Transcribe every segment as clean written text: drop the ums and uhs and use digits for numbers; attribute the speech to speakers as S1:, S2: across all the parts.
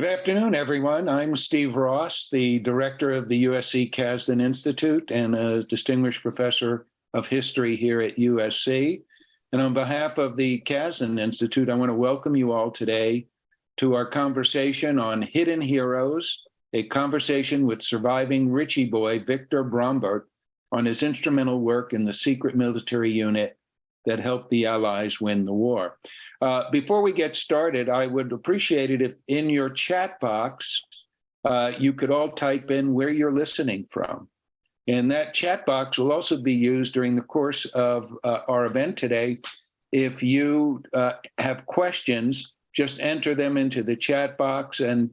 S1: Good afternoon, everyone. I'm Steve Ross, the director of the USC Casden Institute and a distinguished professor of history here at USC. And on behalf of the Casden Institute, I want to welcome you all today to our conversation on Hidden Heroes, a conversation with surviving Ritchie boy Victor Brombert on his instrumental work in the secret military unit that helped the Allies win the war. Before we get started, I would appreciate it if in your chat box, you could all type in where you're listening from. And that chat box will also be used during the course of our event today. If you have questions, just enter them into the chat box, and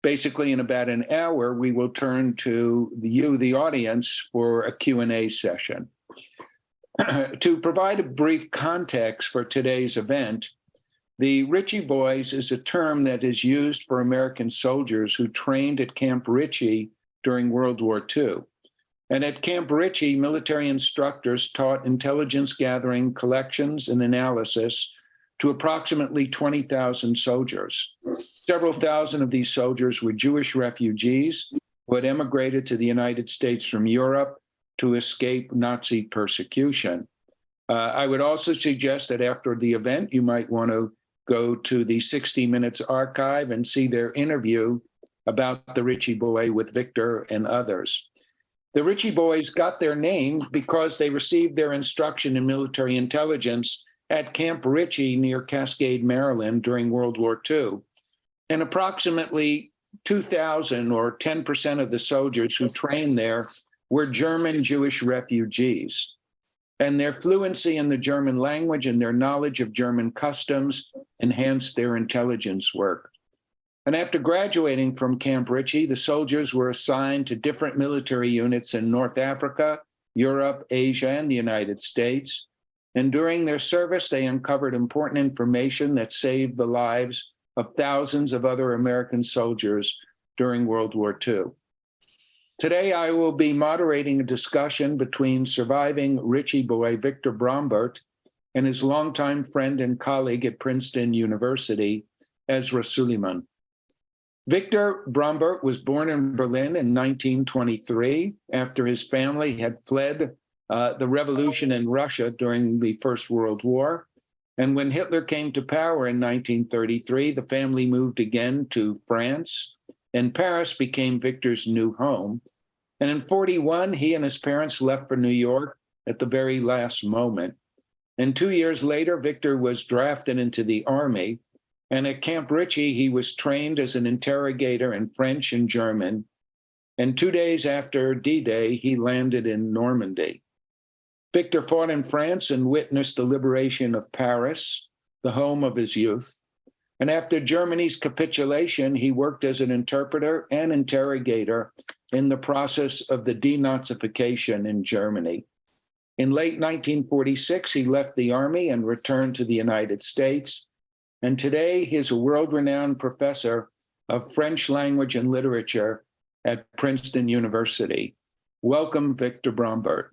S1: basically in about an hour, we will turn to you, the audience, for a Q&A session. To provide a brief context for today's event, the Ritchie Boys is a term that is used for American soldiers who trained at Camp Ritchie during World War II. And at Camp Ritchie, military instructors taught intelligence gathering, collections, and analysis to approximately 20,000 soldiers. Several thousand of these soldiers were Jewish refugees who had emigrated to the United States from Europe to escape Nazi persecution. I would also suggest that after the event, you might want to go to the 60 Minutes archive and see their interview about the Ritchie boy with Victor and others. The Ritchie boys got their name because they received their instruction in military intelligence at Camp Ritchie near Cascade, Maryland during World War II. And approximately 2,000 or 10% of the soldiers who trained there were German Jewish refugees. And their fluency in the German language and their knowledge of German customs enhanced their intelligence work. And after graduating from Camp Ritchie, the soldiers were assigned to different military units in North Africa, Europe, Asia, and the United States. And during their service, they uncovered important information that saved the lives of thousands of other American soldiers during World War II. Today, I will be moderating a discussion between surviving Ritchie boy Victor Brombert and his longtime friend and colleague at Princeton University, Ezra Suleiman. Victor Brombert was born in Berlin in 1923 after his family had fled the revolution in Russia during the First World War. And when Hitler came to power in 1933, the family moved again to France, and Paris became Victor's new home. And in 1941, he and his parents left for New York at the very last moment. And 2 years later, Victor was drafted into the Army. And at Camp Ritchie, he was trained as an interrogator in French and German. And 2 days after D-Day, he landed in Normandy. Victor fought in France and witnessed the liberation of Paris, the home of his youth. And after Germany's capitulation, he worked as an interpreter and interrogator in the process of the denazification in Germany. In late 1946, he left the Army and returned to the United States. And today, he's a world-renowned professor of French language and literature at Princeton University. Welcome, Victor Brombert.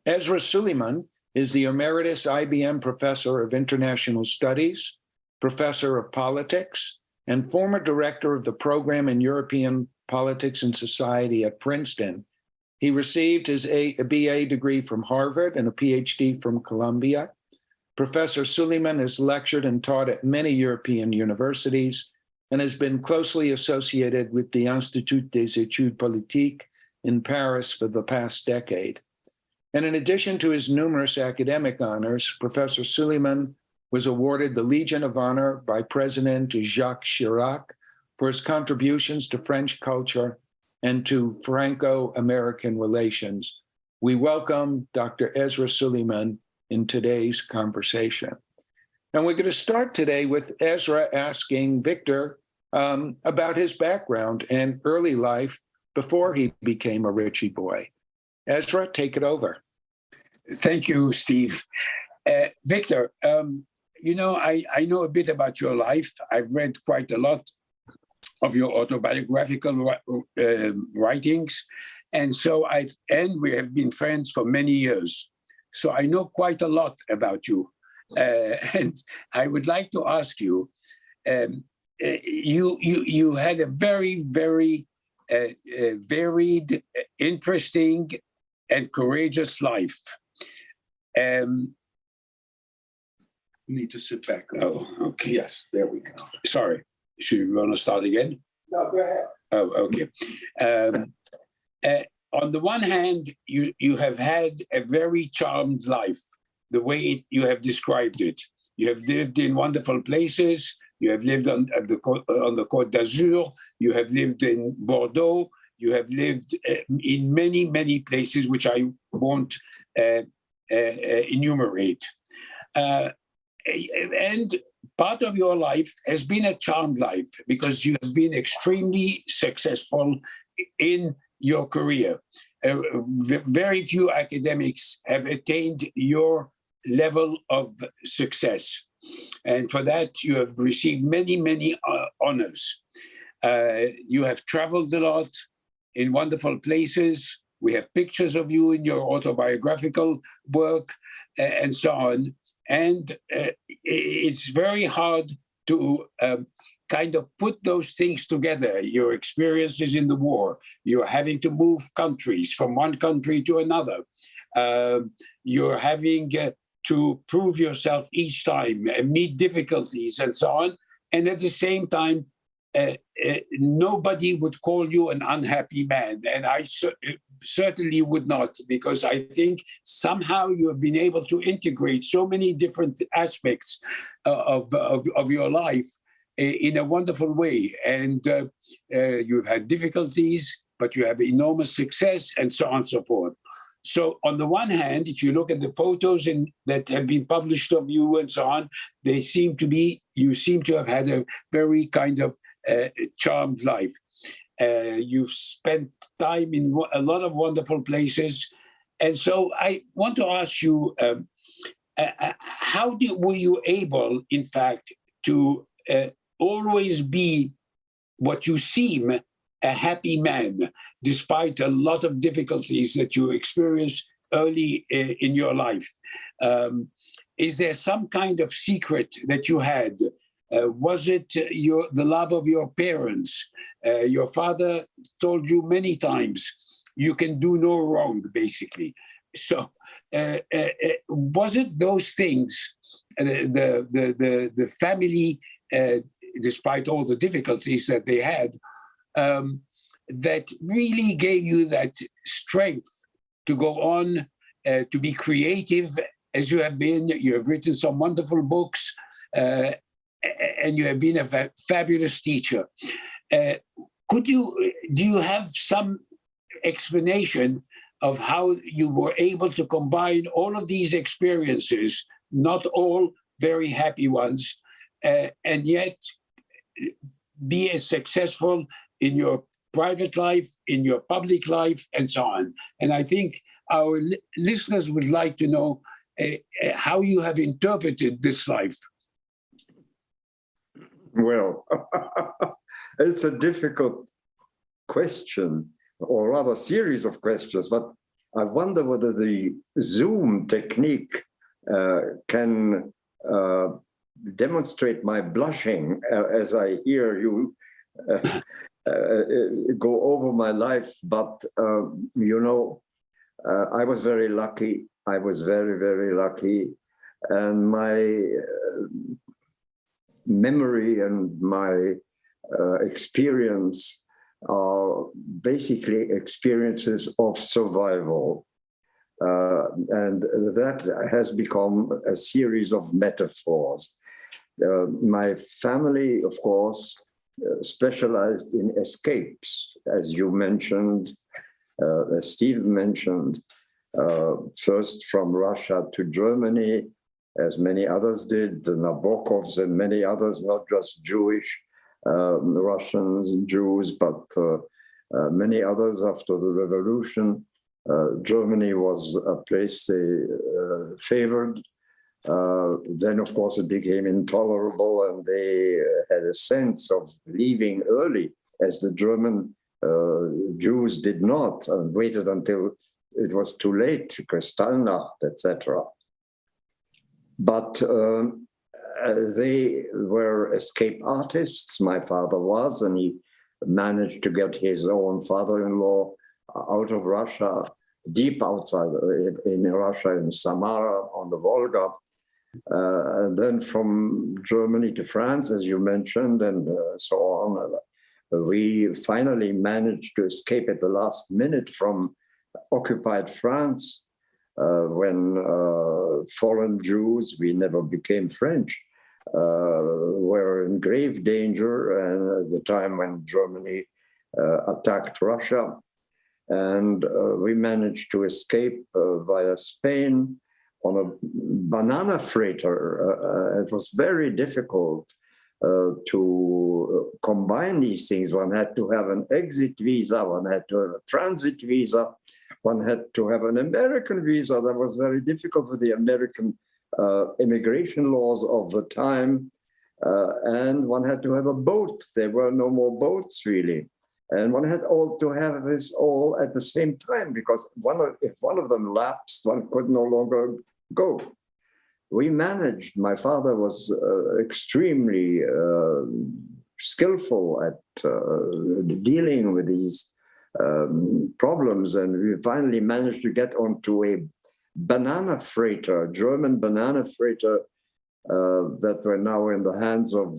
S1: Ezra Suleiman is the Emeritus IBM Professor of International Studies, Professor of Politics, and former Director of the Program in European Politics and Society at Princeton. He received his a BA degree from Harvard and a PhD from Columbia. Professor Suleiman has lectured and taught at many European universities and has been closely associated with the Institut des Études Politiques in Paris for the past decade. And in addition to his numerous academic honors, Professor Suleiman was awarded the Legion of Honor by President Jacques Chirac for his contributions to French culture and to Franco-American relations. We welcome Dr. Ezra Suleiman in today's conversation. And we're going to start today with Ezra asking Victor about his background and early life before he became a Ritchie boy. Ezra, take it over.
S2: Thank you, Steve. Victor, you know, I know a bit about your life. I've read quite a lot of your autobiographical writings. And we have been friends for many years. So I know quite a lot about you. And I would like to ask you, you had a very, very varied, interesting, and courageous life.
S1: You need to sit back.
S2: Oh, okay.
S1: Yes, there we go.
S2: Sorry. Should we want to start again?
S1: No, go ahead.
S2: Oh, okay. On the one hand, you have had a very charmed life, the way you have described it. You have lived in wonderful places. You have lived on the Côte d'Azur. You have lived in Bordeaux. You have lived in many, many places, which I won't enumerate. And part of your life has been a charmed life because you have been extremely successful in your career. Very few academics have attained your level of success. And for that, you have received many, many honors. You have traveled a lot in wonderful places. We have pictures of you in your autobiographical work and so on. And it's very hard to kind of put those things together. Your experiences in the war, you're having to move countries from one country to another. You're having to prove yourself each time, meet difficulties and so on. And at the same time, nobody would call you an unhappy man. And I certainly would not, because I think somehow you have been able to integrate so many different aspects of your life in a wonderful way. And you've had difficulties, but you have enormous success and so on and so forth. So on the one hand, if you look at the photos that have been published of you and so on, you seem to have had a very kind of charmed life. You've spent time in a lot of wonderful places. And so I want to ask you, how were you able, in fact, to always be what you seem, a happy man, despite a lot of difficulties that you experienced early in your life? Is there some kind of secret that you had? Was it the love of your parents? Your father told you many times, you can do no wrong, basically. So was it those things, the family, despite all the difficulties that they had, that really gave you that strength to go on, to be creative as you have been? You have written some wonderful books, and you have been a fabulous teacher. Do you have some explanation of how you were able to combine all of these experiences, not all very happy ones, and yet be as successful in your private life, in your public life, and so on? And I think our listeners would like to know how you have interpreted this life.
S3: Well, it's a difficult question, or rather series of questions, but I wonder whether the Zoom technique can demonstrate my blushing as I hear you go over my life. But, I was very lucky. I was very, very lucky. And my memory and my experience are basically experiences of survival. And that has become a series of metaphors. My family, of course, specialized in escapes, as you mentioned, as Steve mentioned, first from Russia to Germany, as many others did, the Nabokovs and many others, not just Jewish Russians, Jews, but many others after the revolution. Germany was a place they favored. Then, of course, it became intolerable, and they had a sense of leaving early, as the German Jews did not, and waited until it was too late, Kristallnacht, etc. But they were escape artists. My father was, and he managed to get his own father-in-law out of Russia, deep outside in Russia, in Samara on the Volga. And then from Germany to France, as you mentioned, and so on. We finally managed to escape at the last minute from occupied France when foreign Jews, we never became French, were in grave danger, and at the time when Germany attacked Russia. And we managed to escape via Spain on a banana freighter. It was very difficult to combine these things. One had to have an exit visa, one had to have a transit visa, one had to have an American visa. That was very difficult with the American immigration laws of the time. And one had to have a boat. There were no more boats, really. And one had all to have this all at the same time, because if one of them lapsed, one could no longer go. We managed. My father was extremely skillful at dealing with these problems, and we finally managed to get onto a banana freighter, German banana freighter, that were now in the hands of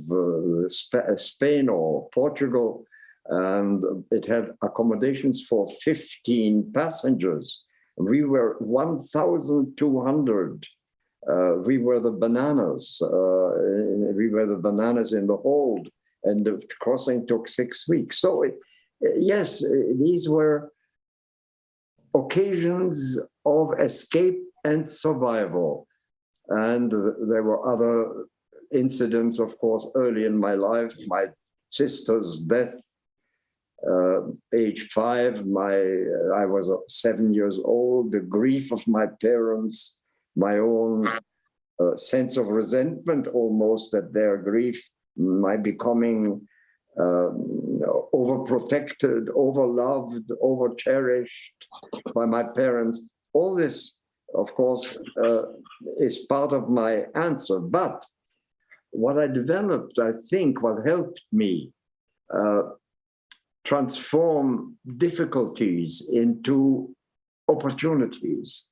S3: Spain or Portugal. And it had accommodations for 15 passengers. We were 1,200. We were the bananas. We were the bananas in the hold, and the crossing took 6 weeks. So, yes, these were occasions of escape and survival. And there were other incidents, of course, early in my life. My sister's death. Age 5, I was 7 years old, the grief of my parents, my own sense of resentment almost at their grief, my becoming overprotected, overloved, overcherished by my parents. All this, of course, is part of my answer. But what I developed, I think, what helped me transform difficulties into opportunities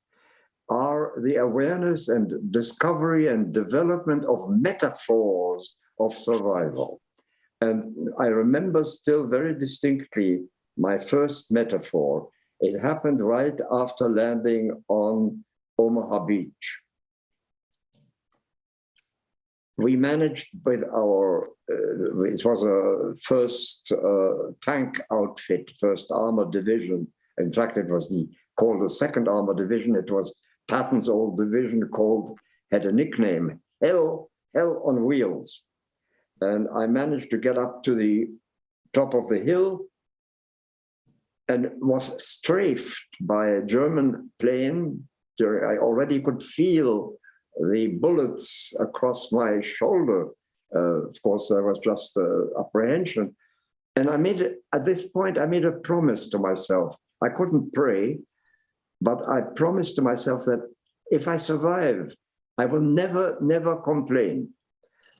S3: are the awareness and discovery and development of metaphors of survival. And I remember still very distinctly my first metaphor. It happened right after landing on Omaha Beach. We managed with our, it was a first tank outfit, first armored division. In fact, it was called the second armored division. It was Patton's old division had a nickname, Hell on Wheels. And I managed to get up to the top of the hill and was strafed by a German plane. I already could feel the bullets across my shoulder. Of course, there was just apprehension. And at this point, I made a promise to myself. I couldn't pray, but I promised to myself that if I survive, I will never complain.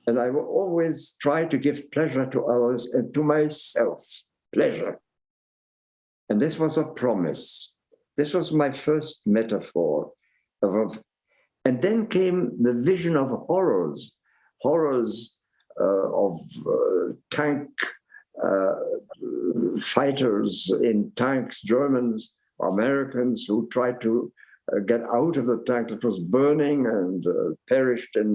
S3: And I will always try to give pleasure to others and to myself, pleasure. And this was a promise. This was my first metaphor and then came the vision of horrors of tank fighters in tanks, Germans, Americans, who tried to get out of the tank that was burning and perished in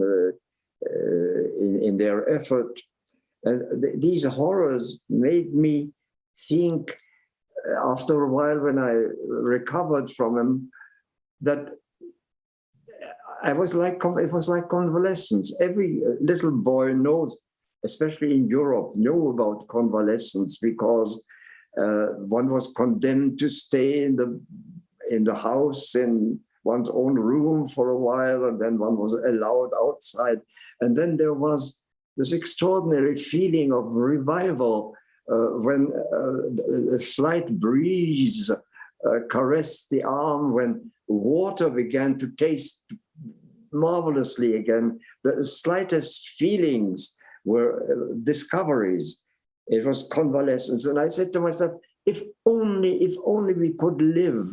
S3: their effort. And these horrors made me think, after a while when I recovered from them, that it was like convalescence. Every little boy knows, especially in Europe, knew about convalescence because one was condemned to stay in the house in one's own room for a while, and then one was allowed outside. And then there was this extraordinary feeling of revival when a slight breeze caressed the arm, when water began to taste marvelously again. The slightest feelings were discoveries. It was convalescence. And I said to myself, if only we could live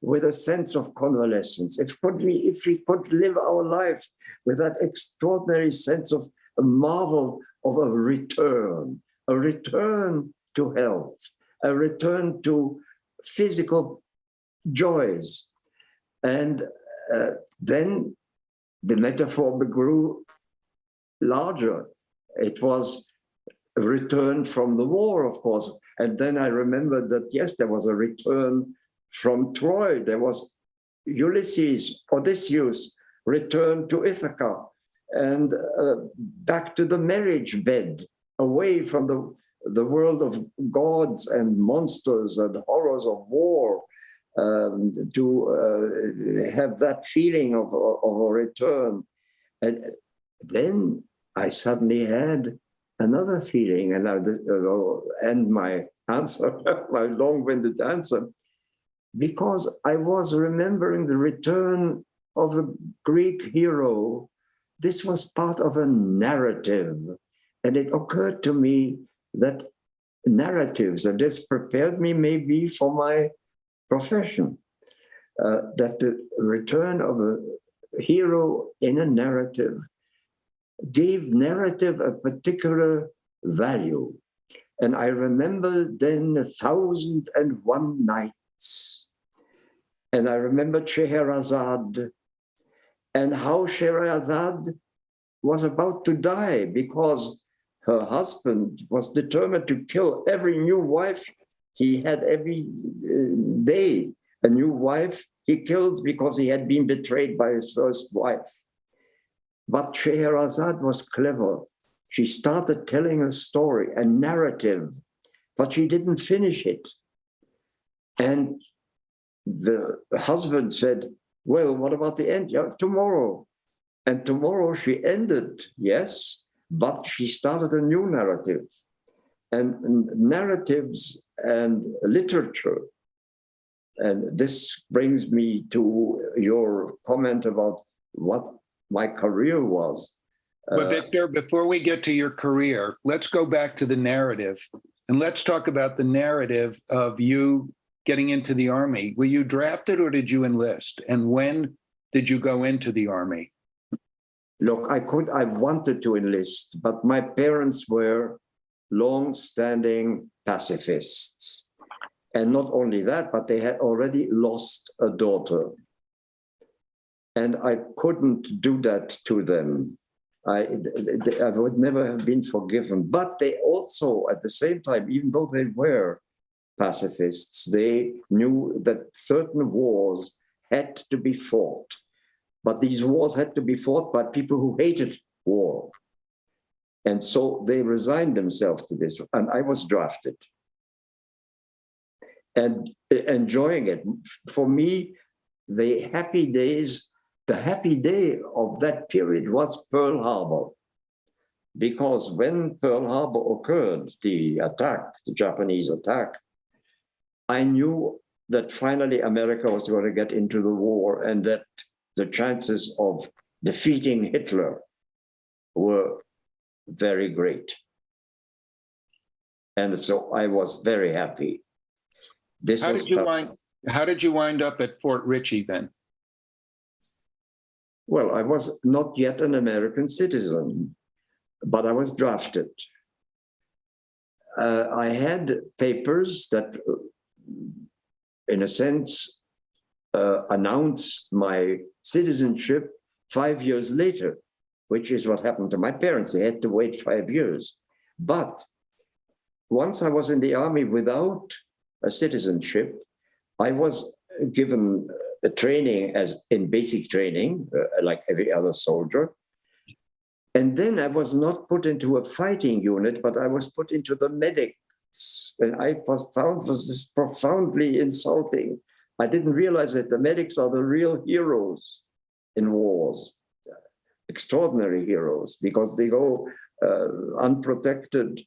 S3: with a sense of convalescence, if we could live our life with that extraordinary sense of a marvel of a return to health, a return to physical joys. And then the metaphor grew larger. It was a return from the war, of course. And then I remembered that, yes, there was a return from Troy. There was Ulysses, Odysseus, returned to Ithaca and back to the marriage bed, away from the world of gods and monsters and horrors of war, to have that feeling of a return. And then I suddenly had another feeling, and I'll end my answer, my long-winded answer, because I was remembering the return of a Greek hero. This was part of a narrative, and it occurred to me that narratives, and this prepared me maybe for my profession, that the return of a hero in a narrative gave narrative a particular value. And I remember then 1,001 Nights. And I remember Scheherazade, and how Scheherazade was about to die because her husband was determined to kill every new wife he had every day. A new wife he killed because he had been betrayed by his first wife. But Scheherazade was clever. She started telling a story, a narrative, but she didn't finish it. And the husband said, well, what about the end? Yeah, tomorrow. And tomorrow she ended, yes, but she started a new narrative. And narratives and literature, and this brings me to your comment about what my career was.
S1: But Victor, before we get to your career, let's go back to the narrative, and let's talk about the narrative of you getting into the Army. Were you drafted or did you enlist? And when did you go into the Army?
S3: Look, I wanted to enlist, but my parents were long-standing pacifists. And not only that, but they had already lost a daughter. And I couldn't do that to them. I would never have been forgiven. But they also, at the same time, even though they were pacifists, they knew that certain wars had to be fought. But these wars had to be fought by people who hated war. And so they resigned themselves to this. And I was drafted. And enjoying it. For me, the happy day of that period was Pearl Harbor. Because when Pearl Harbor occurred, the Japanese attack, I knew that finally America was going to get into the war and that the chances of defeating Hitler were very great. And so I was very happy.
S1: How did you wind up at Fort Ritchie then?
S3: Well, I was not yet an American citizen, but I was drafted. I had papers that, in a sense, announced my citizenship 5 years later, which is what happened to my parents. They had to wait 5 years. But once I was in the Army without a citizenship, I was given a training as in basic training, like every other soldier. And then I was not put into a fighting unit, but I was put into the medics. And I found this profoundly insulting. I didn't realize that the medics are the real heroes in wars, extraordinary heroes, because they go unprotected,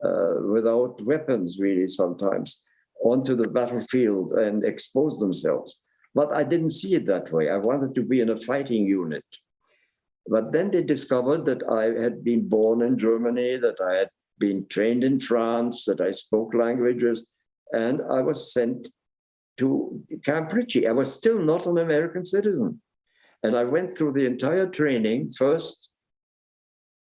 S3: without weapons, really, sometimes, onto the battlefield and expose themselves. But I didn't see it that way. I wanted to be in a fighting unit. But then they discovered that I had been born in Germany, that I had been trained in France, that I spoke languages, and I was sent to Camp Ritchie. I was still not an American citizen. And I went through the entire training, first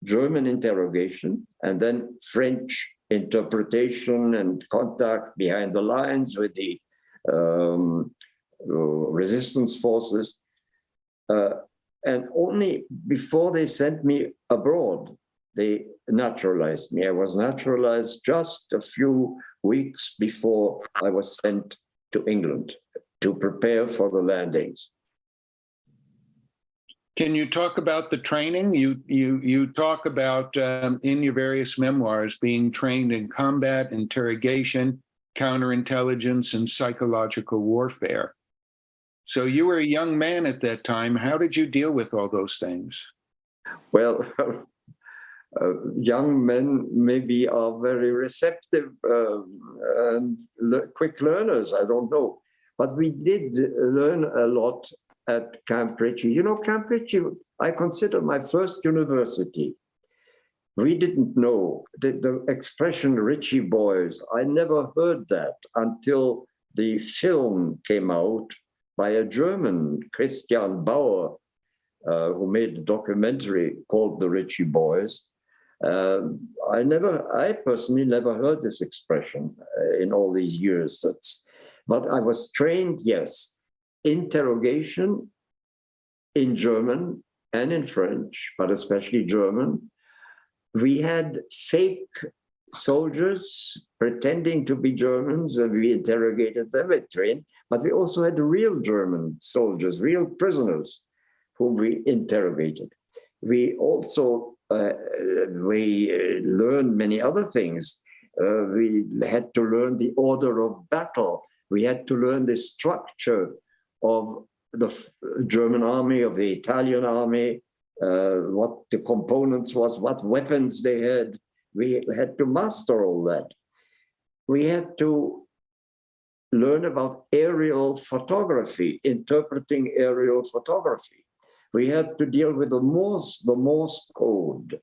S3: German interrogation, and then French interpretation and contact behind the lines with the resistance forces. And only before they sent me abroad, they naturalized me. I was naturalized just a few weeks before I was sent to England to prepare for the landings.
S1: Can you talk about the training? You talk about in your various memoirs being trained in combat, interrogation, counterintelligence, and psychological warfare. So you were a young man at that time. How did you deal with all those things?
S3: Well, young men maybe are very receptive and quick learners, I don't know. But we did learn a lot at Camp Ritchie. You know, Camp Ritchie, I consider my first university. We didn't know the expression Ritchie boys. I never heard that until the film came out by a German, Christian Bauer, who made a documentary called The Ritchie Boys. I personally never heard this expression in all these years. But I was trained, yes, interrogation in German and in French, but especially German. We had fake soldiers pretending to be Germans, and we interrogated them at train, but we also had real German soldiers, real prisoners whom we interrogated. We also learned many other things. We had to learn the order of battle. We had to learn the structure of the German army, of the Italian army, what the components was, what weapons they had. We had to master all that. We had to learn about aerial photography, interpreting aerial photography. We had to deal with the Morse code.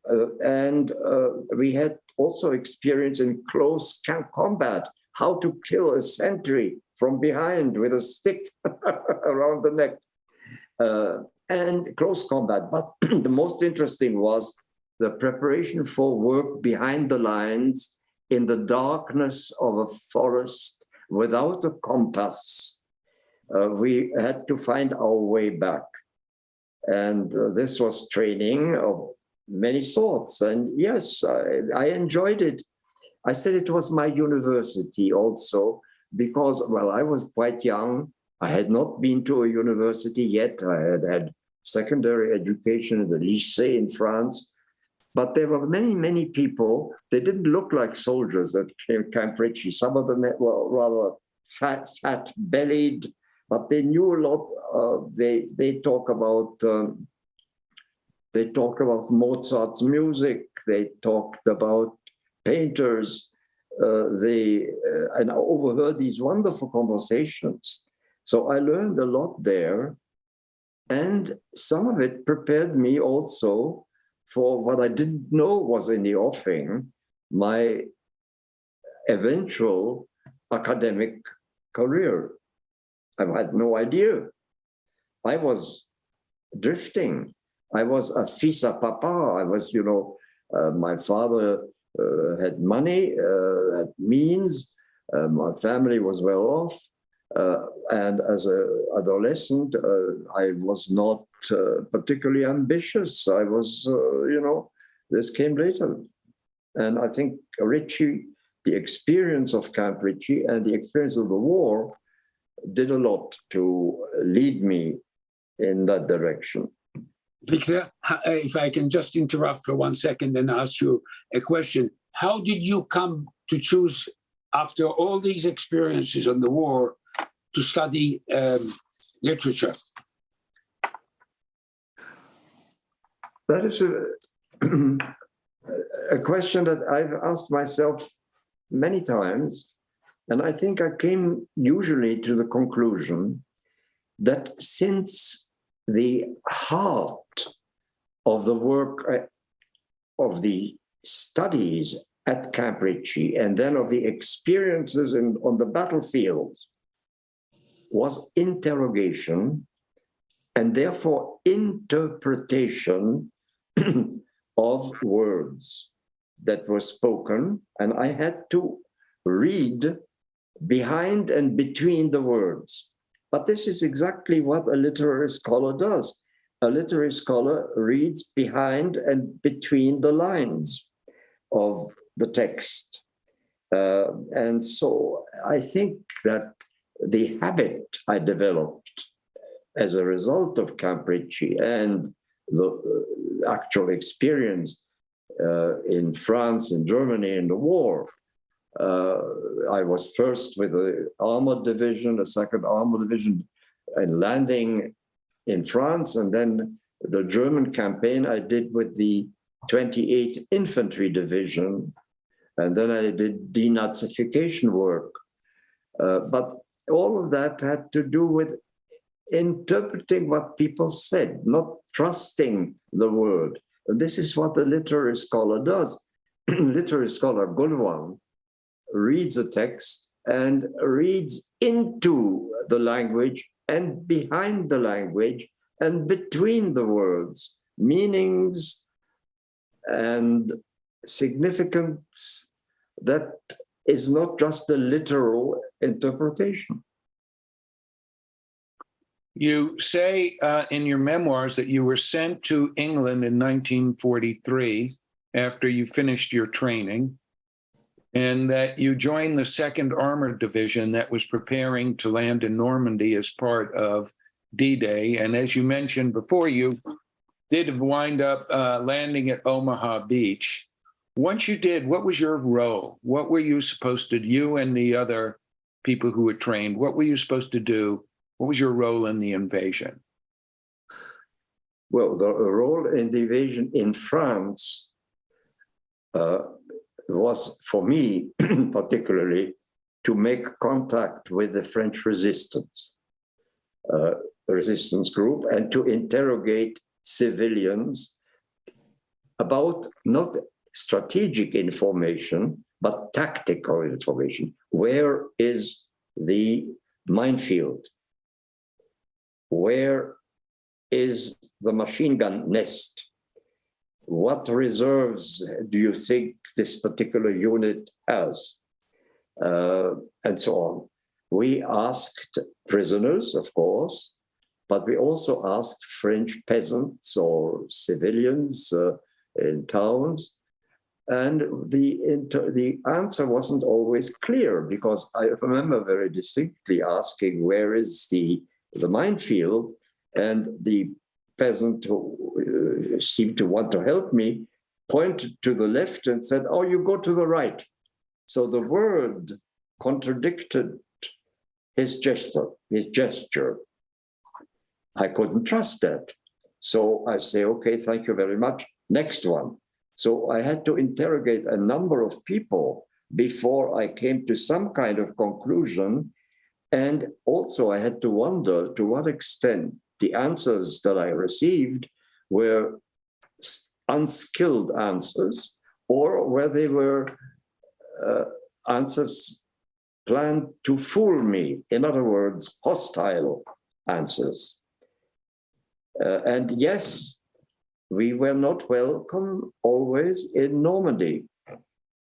S3: And we had also experience in close combat, how to kill a sentry from behind with a stick around the neck, and close combat. But the most interesting was the preparation for work behind the lines in the darkness of a forest without a compass. We had to find our way back. And this was training of many sorts. And yes, I enjoyed it. I said it was my university also, because, well, I was quite young. I had not been to a university yet. I had had secondary education at the lycée in France. But there were many, many people. They didn't look like soldiers at Camp Ritchie. Some of them were rather fat-bellied, but they knew a lot. They talk about Mozart's music. They talked about painters. And I overheard these wonderful conversations. So I learned a lot there, and some of it prepared me also for what I didn't know was in the offing, my eventual academic career. I had no idea. I was drifting. I was a fils à papa. I was, my father had money, had means. My family was well off. And as an adolescent, I was not particularly ambitious. I was, this came later. And I think Ritchie, the experience of Camp Ritchie and the experience of the war did a lot to lead me in that direction.
S2: Victor, if I can just interrupt for 1 second and ask you a question. How did you come to choose, after all these experiences on the war, to study literature?
S3: That is a question that I've asked myself many times. And I think I came usually to the conclusion that since the heart of the work of the studies at Cambridge and then of the experiences on the battlefield was interrogation and therefore interpretation of words that were spoken, and I had to read behind and between the words. But this is exactly what a literary scholar does. A literary scholar reads behind and between the lines of the text. And so I think that the habit I developed as a result of Cambridge and the actual experience in France and Germany in the war. I was first with the armored division, the second armored division, and landing in France, and then the German campaign I did with the 28th Infantry Division, and then I did denazification work. But all of that had to do with interpreting what people said, not trusting the word. And this is what the literary scholar does. Literary scholar, good one, reads a text and reads into the language and behind the language and between the words, meanings and significance that is not just a literal interpretation.
S1: You say in your memoirs that you were sent to England in 1943 after you finished your training, and that you joined the 2nd Armored Division that was preparing to land in Normandy as part of D-Day. And as you mentioned before, you did wind up landing at Omaha Beach. Once you did, what was your role? What were you supposed to do, you and the other people who were trained? What were you supposed to do? What was your role in the invasion?
S3: Well, the role in the invasion in France was, for me particularly, to make contact with the French resistance group and to interrogate civilians about not strategic information, but tactical information. Where is the minefield? Where is the machine gun nest? What reserves do you think this particular unit has? And so on. We asked prisoners, of course, but we also asked French peasants or civilians in towns. And the answer wasn't always clear, because I remember very distinctly asking, where is the minefield? And the peasant who seemed to want to help me pointed to the left and said, oh, you go to the right. So the word contradicted his gesture. I couldn't trust that. So I say, okay, thank you very much. Next one. So I had to interrogate a number of people before I came to some kind of conclusion. And also I had to wonder to what extent the answers that I received were unskilled answers, or whether they were answers planned to fool me. In other words, hostile answers. And yes, we were not welcome always in Normandy.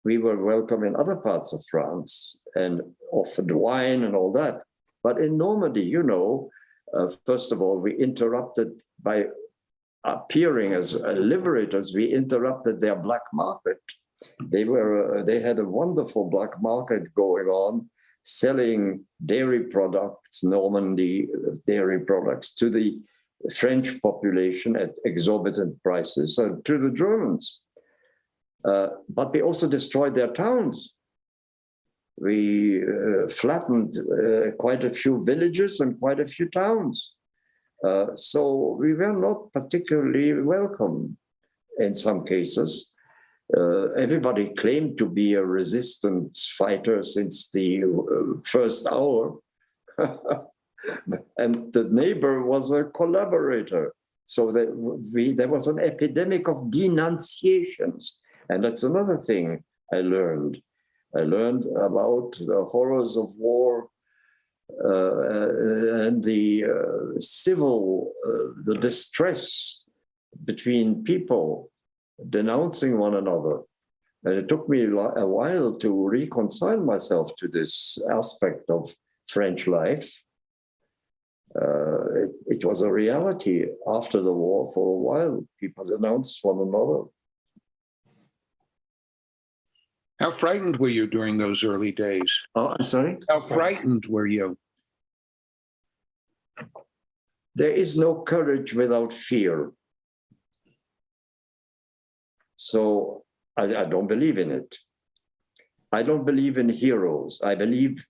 S3: We were welcome in other parts of France and offered wine and all that. But in Normandy, you know, first of all, we interrupted by appearing as liberators, we interrupted their black market. They had a wonderful black market going on, selling dairy products, Normandy dairy products, to the French population at exorbitant prices, and to the Germans. But we also destroyed their towns. We flattened quite a few villages and quite a few towns. So we were not particularly welcome in some cases. Everybody claimed to be a resistance fighter since the first hour. And the neighbor was a collaborator. So there was an epidemic of denunciations. And that's another thing I learned. I learned about the horrors of war and the the distress between people denouncing one another. And it took me a while to reconcile myself to this aspect of French life. It was a reality after the war. For a while, people denounced one another.
S1: How frightened were you during those early days?
S3: Oh, I'm sorry?
S1: How frightened were you?
S3: There is no courage without fear. So I don't believe in it. I don't believe in heroes. I believe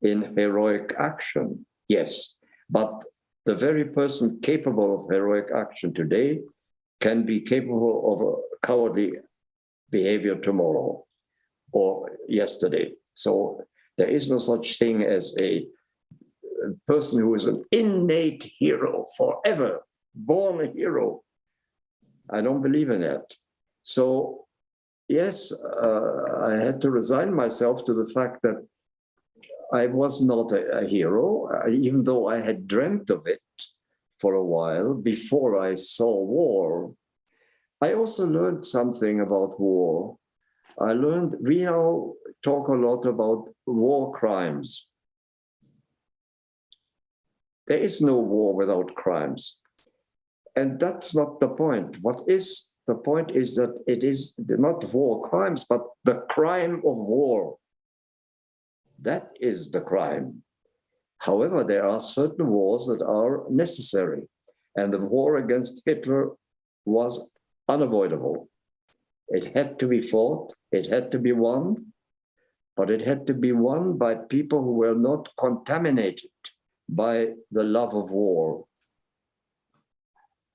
S3: in heroic action, yes. But the very person capable of heroic action today can be capable of a cowardly behavior tomorrow or yesterday. So there is no such thing as a person who is an innate hero, forever born a hero. I don't believe in that. So yes, I had to resign myself to the fact that I was not a hero, even though I had dreamt of it for a while before I saw war. I also learned something about war. We now talk a lot about war crimes. There is no war without crimes. And that's not the point. The point is that it is not war crimes, but the crime of war. That is the crime. However, there are certain wars that are necessary. And the war against Hitler was unavoidable. It had to be fought, it had to be won, but it had to be won by people who were not contaminated by the love of war.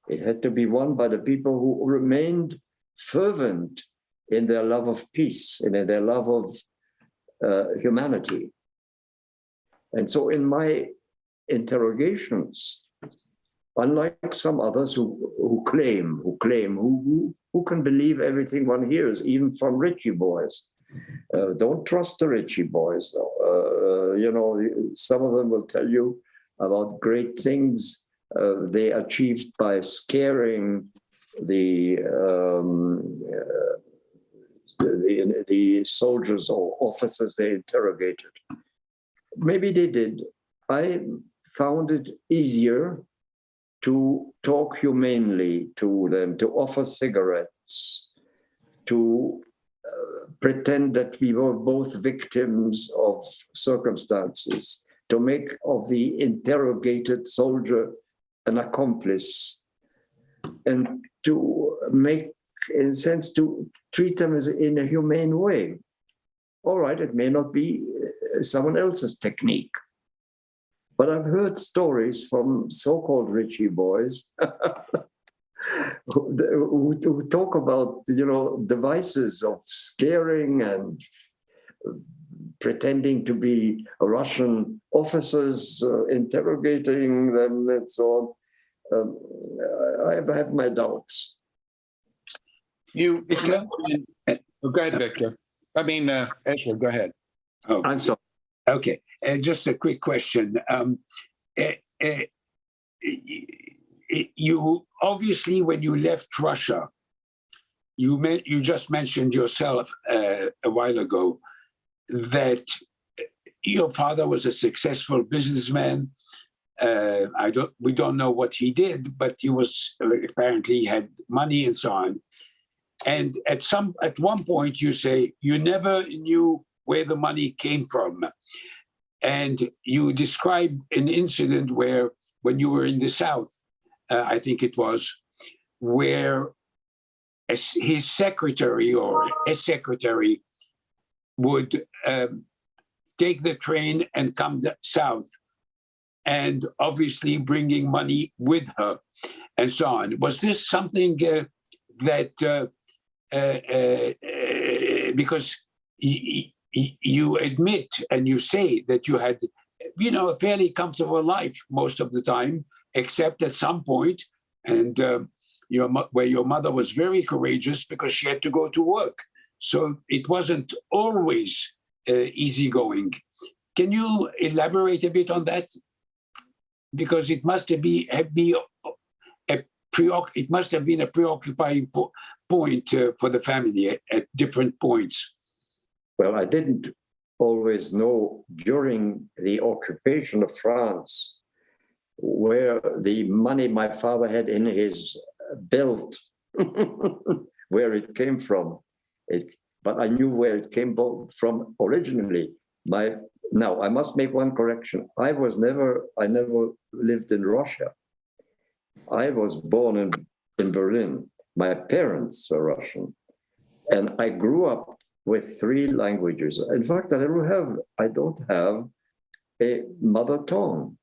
S3: It had to be won by the people who remained fervent in their love of peace and in their love of humanity. And so in my interrogations, unlike some others who can believe everything one hears, even from Ritchie boys. Don't trust the Ritchie boys. Some of them will tell you about great things they achieved by scaring the soldiers or officers they interrogated. Maybe they did. I found it easier to talk humanely to them, to offer cigarettes, to pretend that we were both victims of circumstances, to make of the interrogated soldier an accomplice, and to make, in a sense, to treat them as in a humane way. All right, it may not be someone else's technique, but I've heard stories from so-called Ritchie boys who talk about, devices of scaring and pretending to be Russian officers, interrogating them and so on. I have my doubts.
S1: Go ahead, Victor. I mean, Ezra, go ahead.
S2: Oh,
S3: I'm sorry.
S2: okay. Just a quick question. You obviously, when you left Russia, you just mentioned yourself a while ago that your father was a successful businessman. We don't know what he did, but he was apparently had money and so on. And at one point you say you never knew where the money came from, and you describe an incident where, when you were in the South, I think it was, where his secretary or a secretary would take the train and come south, and obviously bringing money with her, and so on. Was this something that, because you admit and you say that you had, a fairly comfortable life most of the time, except at some point and where your mother was very courageous because she had to go to work. So it wasn't always easygoing. Can you elaborate a bit on that? Because it must have been a preoccupying point for the family at different points.
S3: Well, I didn't always know during the occupation of France where the money my father had in his belt, where it came from. But I knew where it came from originally. Now, I must make one correction. I never lived in Russia. I was born in Berlin. My parents were Russian. And I grew up with 3 languages. In fact, I don't have a mother tongue.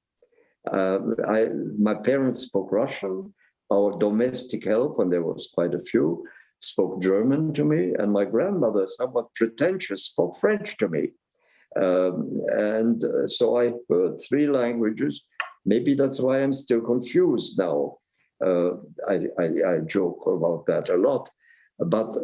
S3: My parents spoke Russian. Our domestic help, and there was quite a few, spoke German to me. And my grandmother, somewhat pretentious, spoke French to me. So I heard 3 languages. Maybe that's why I'm still confused now. I joke about that a lot. But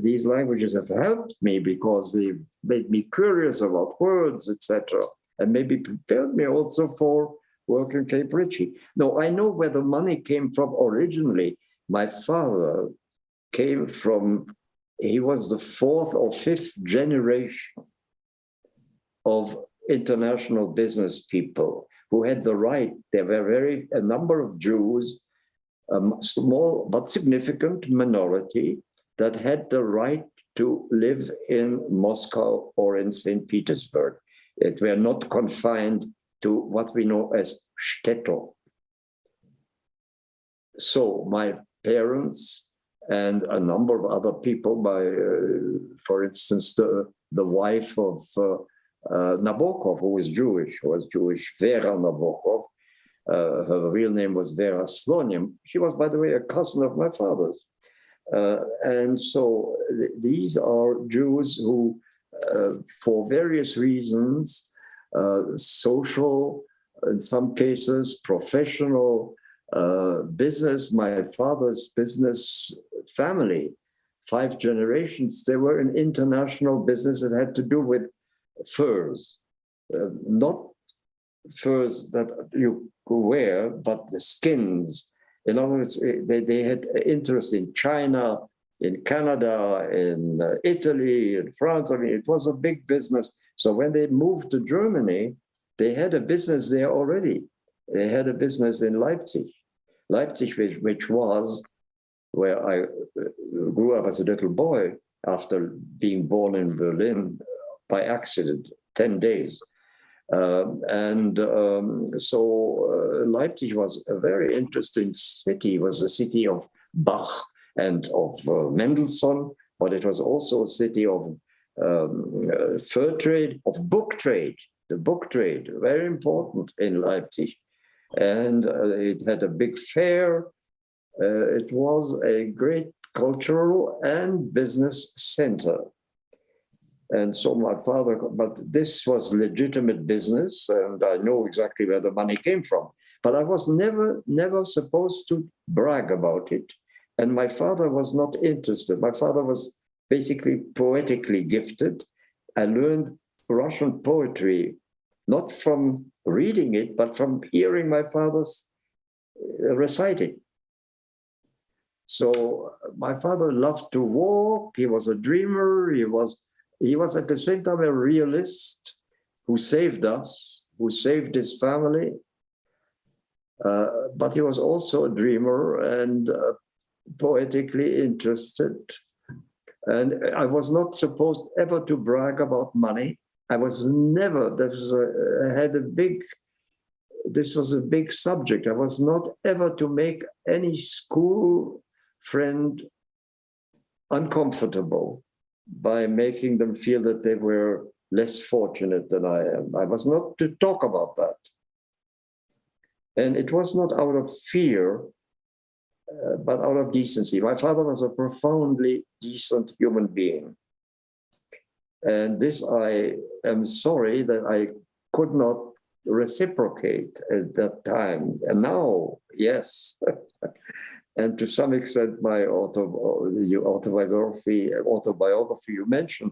S3: these languages have helped me because they made me curious about words, etc., and maybe prepared me also for work in Cape Ritchie. No, I know where the money came from originally. My father came from, he was the 4th or 5th generation of international business people who had the right. There were a number of Jews, a small but significant minority that had the right to live in Moscow or in St. Petersburg. It were not confined to what we know as shtetl. So my parents and a number of other people, for instance, the wife of Nabokov, who was Jewish, Vera Nabokov. Her real name was Vera Slonim. She was, by the way, a cousin of my father's. And so these are Jews who, for various reasons, social, in some cases, professional, business, my father's business family, 5 generations, they were in international business that had to do with furs, not furs that you wear, but the skins. In other words, they had interest in China, in Canada, in Italy, in France. I mean, it was a big business. So when they moved to Germany, they had a business there already. They had a business in Leipzig, which was where I grew up as a little boy after being born in Berlin by accident, 10 days. So Leipzig was a very interesting city. It was a city of Bach and of Mendelssohn, but it was also a city of fur trade, of book trade, the book trade, very important in Leipzig. And it had a big fair. It was a great cultural and business center. And so my father, but this was legitimate business, and I know exactly where the money came from. But I was never supposed to brag about it. And my father was not interested. My father was basically poetically gifted. I learned Russian poetry, not from reading it, but from hearing my father's reciting. So my father loved to walk. He was a dreamer. He was at the same time a realist who saved us, who saved his family. But he was also a dreamer and poetically interested. And I was not supposed ever to brag about money. I was never, this was a big subject. I was not ever to make any school friend uncomfortable by making them feel that they were less fortunate than I am. I was not to talk about that. And it was not out of fear, but out of decency. My father was a profoundly decent human being. And this, I am sorry that I could not reciprocate at that time. And now, yes. And to some extent, my autobiography you mentioned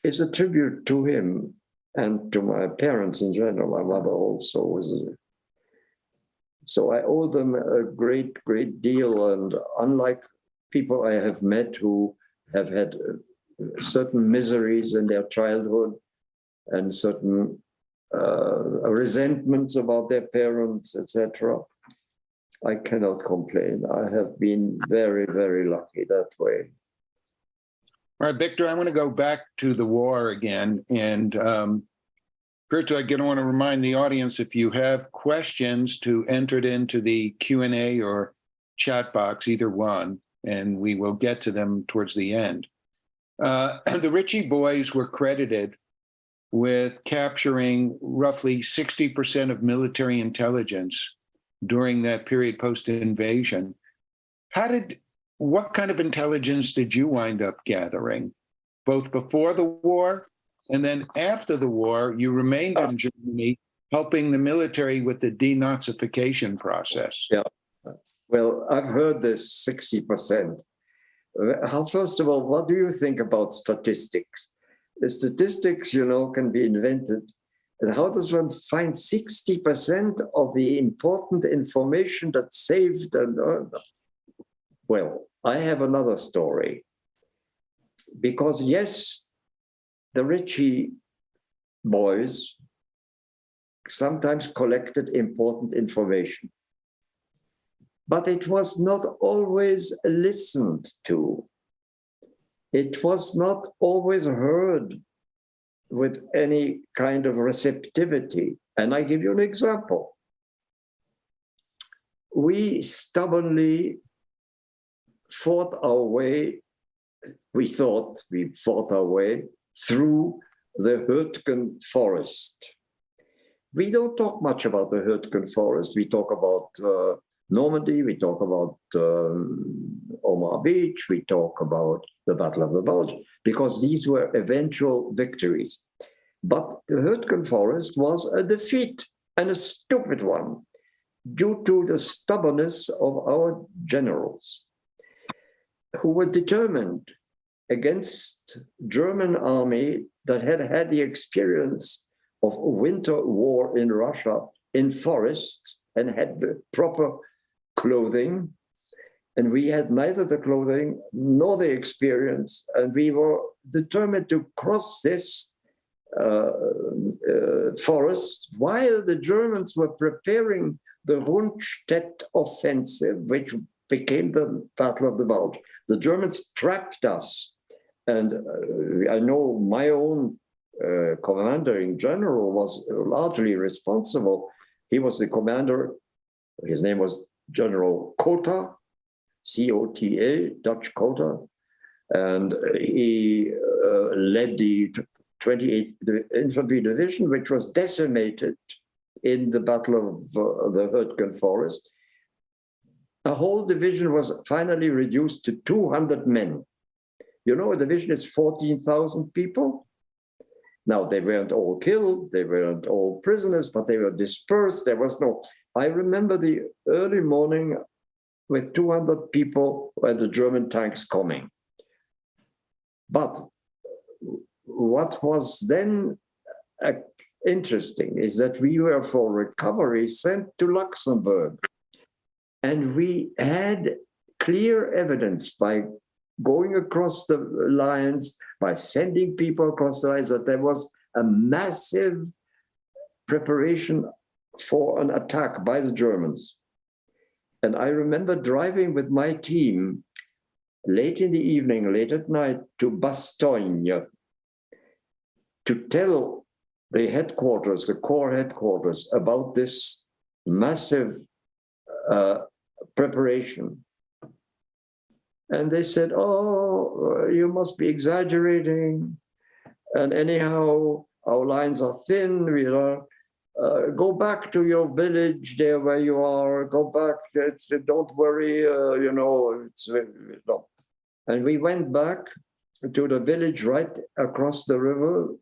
S3: is a tribute to him and to my parents in general. My mother also was. So I owe them a great, great deal. And unlike people I have met who have had certain miseries in their childhood and certain resentments about their parents, etc., I cannot complain. I have been very, very lucky that way.
S1: All right, Victor, I want to go back to the war again. And first, I want to remind the audience, if you have questions, to enter it into the Q&A or chat box, either one, and we will get to them towards the end. The Ritchie boys were credited with capturing roughly 60% of military intelligence during that period post-invasion. What kind of intelligence did you wind up gathering, both before the war and then after the war? You remained in Germany, helping the military with the denazification process.
S3: Yeah. Well, I've heard this 60%. First of all, what do you think about statistics? The statistics, can be invented. And how does one find 60% of the important information that's saved? Well, I have another story. Because yes, the Ritchie boys sometimes collected important information. But it was not always listened to. It was not always heard with any kind of receptivity. And I give you an example. We stubbornly fought our way, we fought our way through the Hürtgen forest. We don't talk much about the Hürtgen forest. We talk about Normandy, we talk about Omaha Beach, we talk about the Battle of the Bulge, because these were eventual victories. But the Hürtgen forest was a defeat, and a stupid one, due to the stubbornness of our generals, who were determined against German army that had had the experience of winter war in Russia in forests and had the proper clothing, and we had neither the clothing nor the experience, and we were determined to cross this forest while the Germans were preparing the Rundstedt offensive, which became the Battle of the Bulge. The Germans trapped us, and I know my own commander in general was largely responsible. He was the commander, his name was General Kota, C-O-T-A, Dutch Kota, and he led the 28th Infantry Division, which was decimated in the Battle of the Hürtgen Forest. A whole division was finally reduced to 200 men. You know, a division is 14,000 people. Now, they weren't all killed, they weren't all prisoners, but they were dispersed. There was no... I remember the early morning with 200 people and the German tanks coming. But what was then interesting is that we were for recovery sent to Luxembourg. And we had clear evidence by going across the lines, by sending people across the lines, that there was a massive preparation for an attack by the Germans. And I remember driving with my team late in the evening, late at night, to Bastogne to tell the headquarters, the Corps headquarters, about this massive preparation. And they said, oh, you must be exaggerating. And anyhow, our lines are thin. Go back to your village there where you are. Go back. Don't worry, no. And we went back to the village right across the river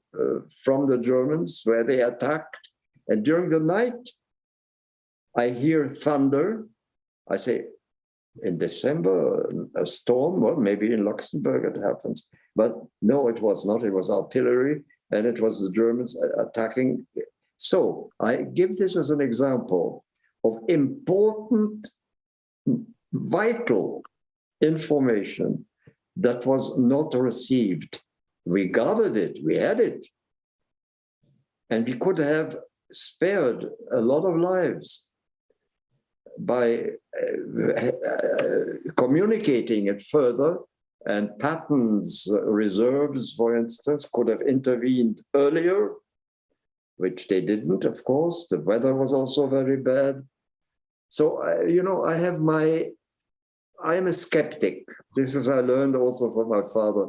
S3: from the Germans, where they attacked. And during the night, I hear thunder. I say, in December, a storm, well, maybe in Luxembourg it happens. But no, it was not. It was artillery, and it was the Germans attacking. So I give this as an example of important, vital information that was not received. We gathered it, we had it, and we could have spared a lot of lives by communicating it further. And Patton's reserves, for instance, could have intervened earlier, which they didn't, of course. The weather was also very bad. So, I am a skeptic. This is I learned also from my father.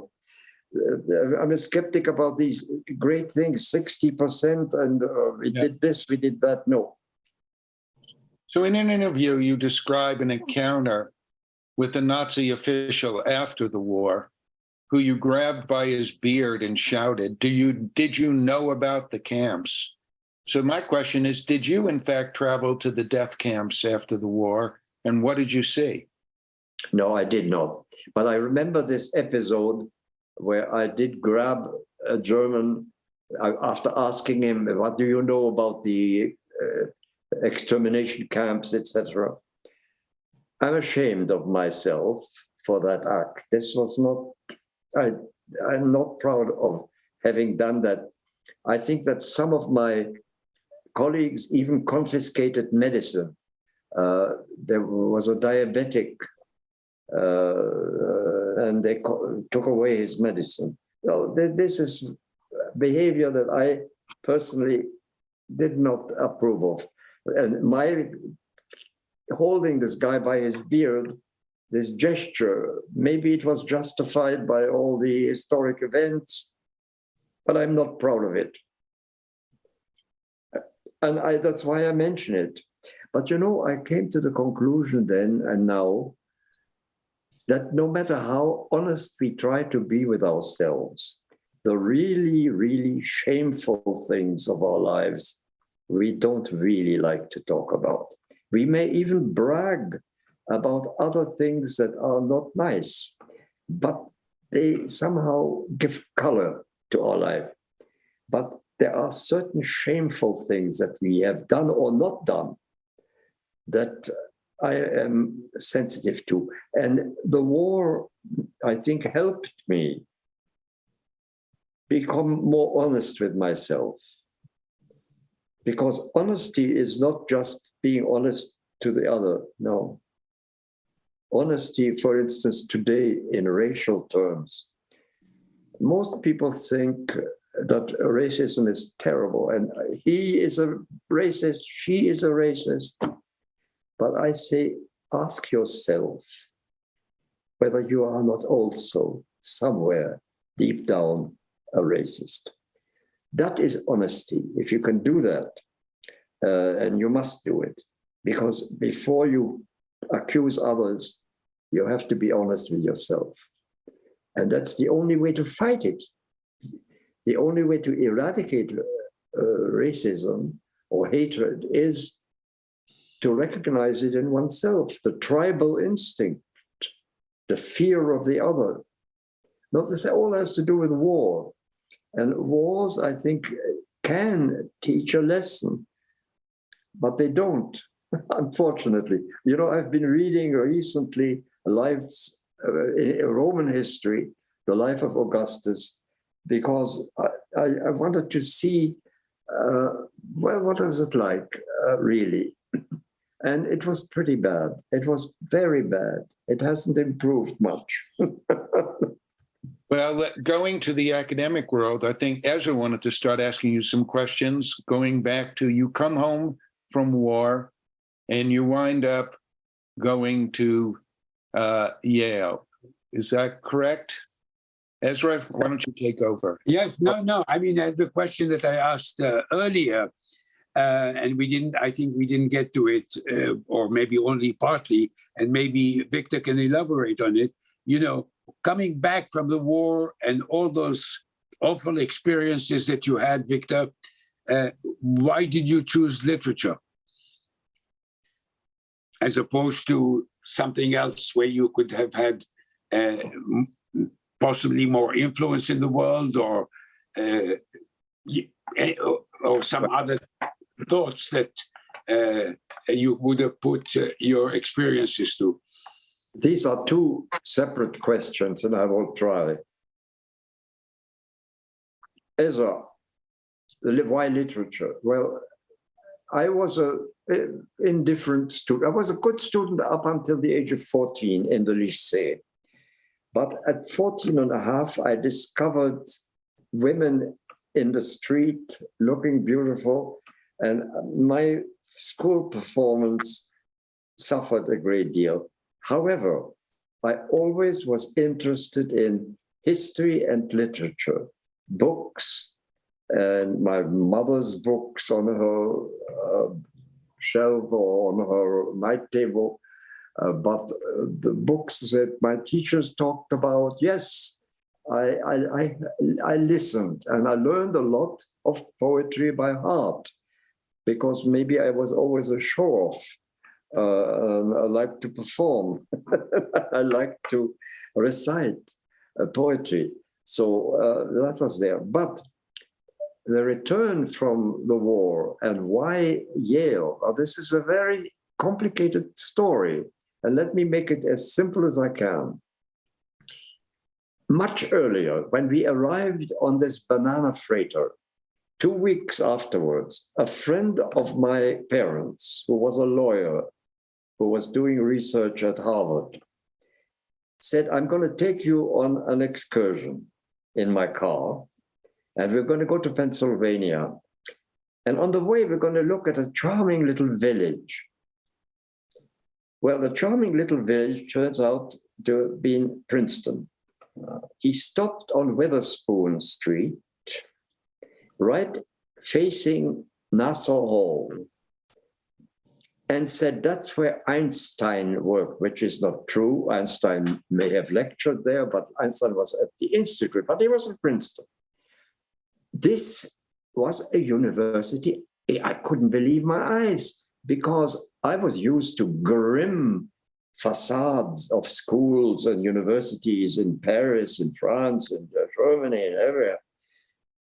S3: I'm a skeptic about these great things, 60%, and we did this, we did that. No.
S1: So in an interview, you describe an encounter with a Nazi official after the war who you grabbed by his beard and shouted, did you know about the camps? So my question is, did you in fact travel to the death camps after the war, and what did you see?
S3: No, I did not. But I remember this episode where I did grab a German after asking him, what do you know about the extermination camps, etc. I'm ashamed of myself for that act. This was not, I'm not proud of having done that. I think that some of my colleagues even confiscated medicine. There was a diabetic and they took away his medicine. So this is behavior that I personally did not approve of. And my holding this guy by his beard, this gesture, maybe it was justified by all the historic events, but I'm not proud of it. And that's why I mention it. But I came to the conclusion then and now that no matter how honest we try to be with ourselves, the really, really shameful things of our lives, we don't really like to talk about. We may even brag about other things that are not nice, but they somehow give color to our life. But there are certain shameful things that we have done or not done that I am sensitive to. And the war, I think, helped me become more honest with myself. Because honesty is not just being honest to the other, no. Honesty, for instance, today in racial terms, most people think that racism is terrible and he is a racist, she is a racist. But I say, ask yourself whether you are not also somewhere deep down a racist. That is honesty. If you can do that, and you must do it, because before you accuse others, you have to be honest with yourself. And that's the only way to fight it. The only way to eradicate racism or hatred is to recognize it in oneself, the tribal instinct, the fear of the other. Not this all has to do with war. And wars, I think, can teach a lesson, but they don't, unfortunately. I've been reading recently Roman history, the life of Augustus, because I wanted to see, what is it like, really? And it was pretty bad. It was very bad. It hasn't improved much.
S1: Well, going to the academic world, I think Ezra wanted to start asking you some questions, going back to you come home from war and you wind up going to Yale. Is that correct? Ezra, why don't you take over?
S2: Yes, no. I mean, the question that I asked earlier, and I think we didn't get to it, or maybe only partly, and maybe Victor can elaborate on it. Coming back from the war and all those awful experiences that you had, Victor, Why did you choose literature as opposed to something else where you could have had possibly more influence in the world, or some other thoughts that you would have put your experiences to?
S3: These are two separate questions, and I will try. Ezra, why literature? Well, I was an indifferent student. I was a good student up until the age of 14 in the lycée. But at 14 and a half, I discovered women in the street looking beautiful, and my school performance suffered a great deal. However, I always was interested in history and literature, books, and my mother's books on her shelf or on her night table, but the books that my teachers talked about, yes, I listened, and I learned a lot of poetry by heart, because maybe I was always a show-off. I like to perform. I like to recite poetry. So that was there. But the return from the war and why Yale, this is a very complicated story. And let me make it as simple as I can. Much earlier, when we arrived on this banana freighter, 2 weeks afterwards, a friend of my parents, who was a lawyer, who was doing research at Harvard, said, I'm going to take you on an excursion in my car, and we're going to go to Pennsylvania. And on the way, we're going to look at a charming little village. Well, the charming little village turns out to have been Princeton. He stopped on Witherspoon Street, right facing Nassau Hall, and said that's where Einstein worked, which is not true. Einstein may have lectured there, but Einstein was at the Institute, but he was in Princeton. This was a university. I couldn't believe my eyes, because I was used to grim facades of schools and universities in Paris, in France, in Germany, and everywhere.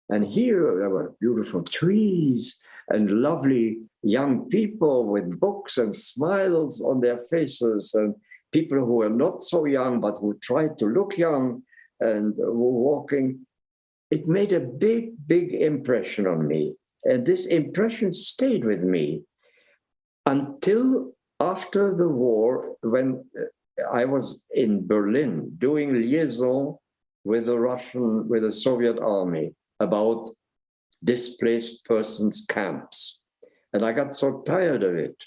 S3: And here there were beautiful trees and lovely young people with books and smiles on their faces, and people who were not so young, but who tried to look young and were walking. It made a big, big impression on me. And this impression stayed with me until after the war, when I was in Berlin doing liaison with the Soviet army about displaced persons camps. And I got so tired of it.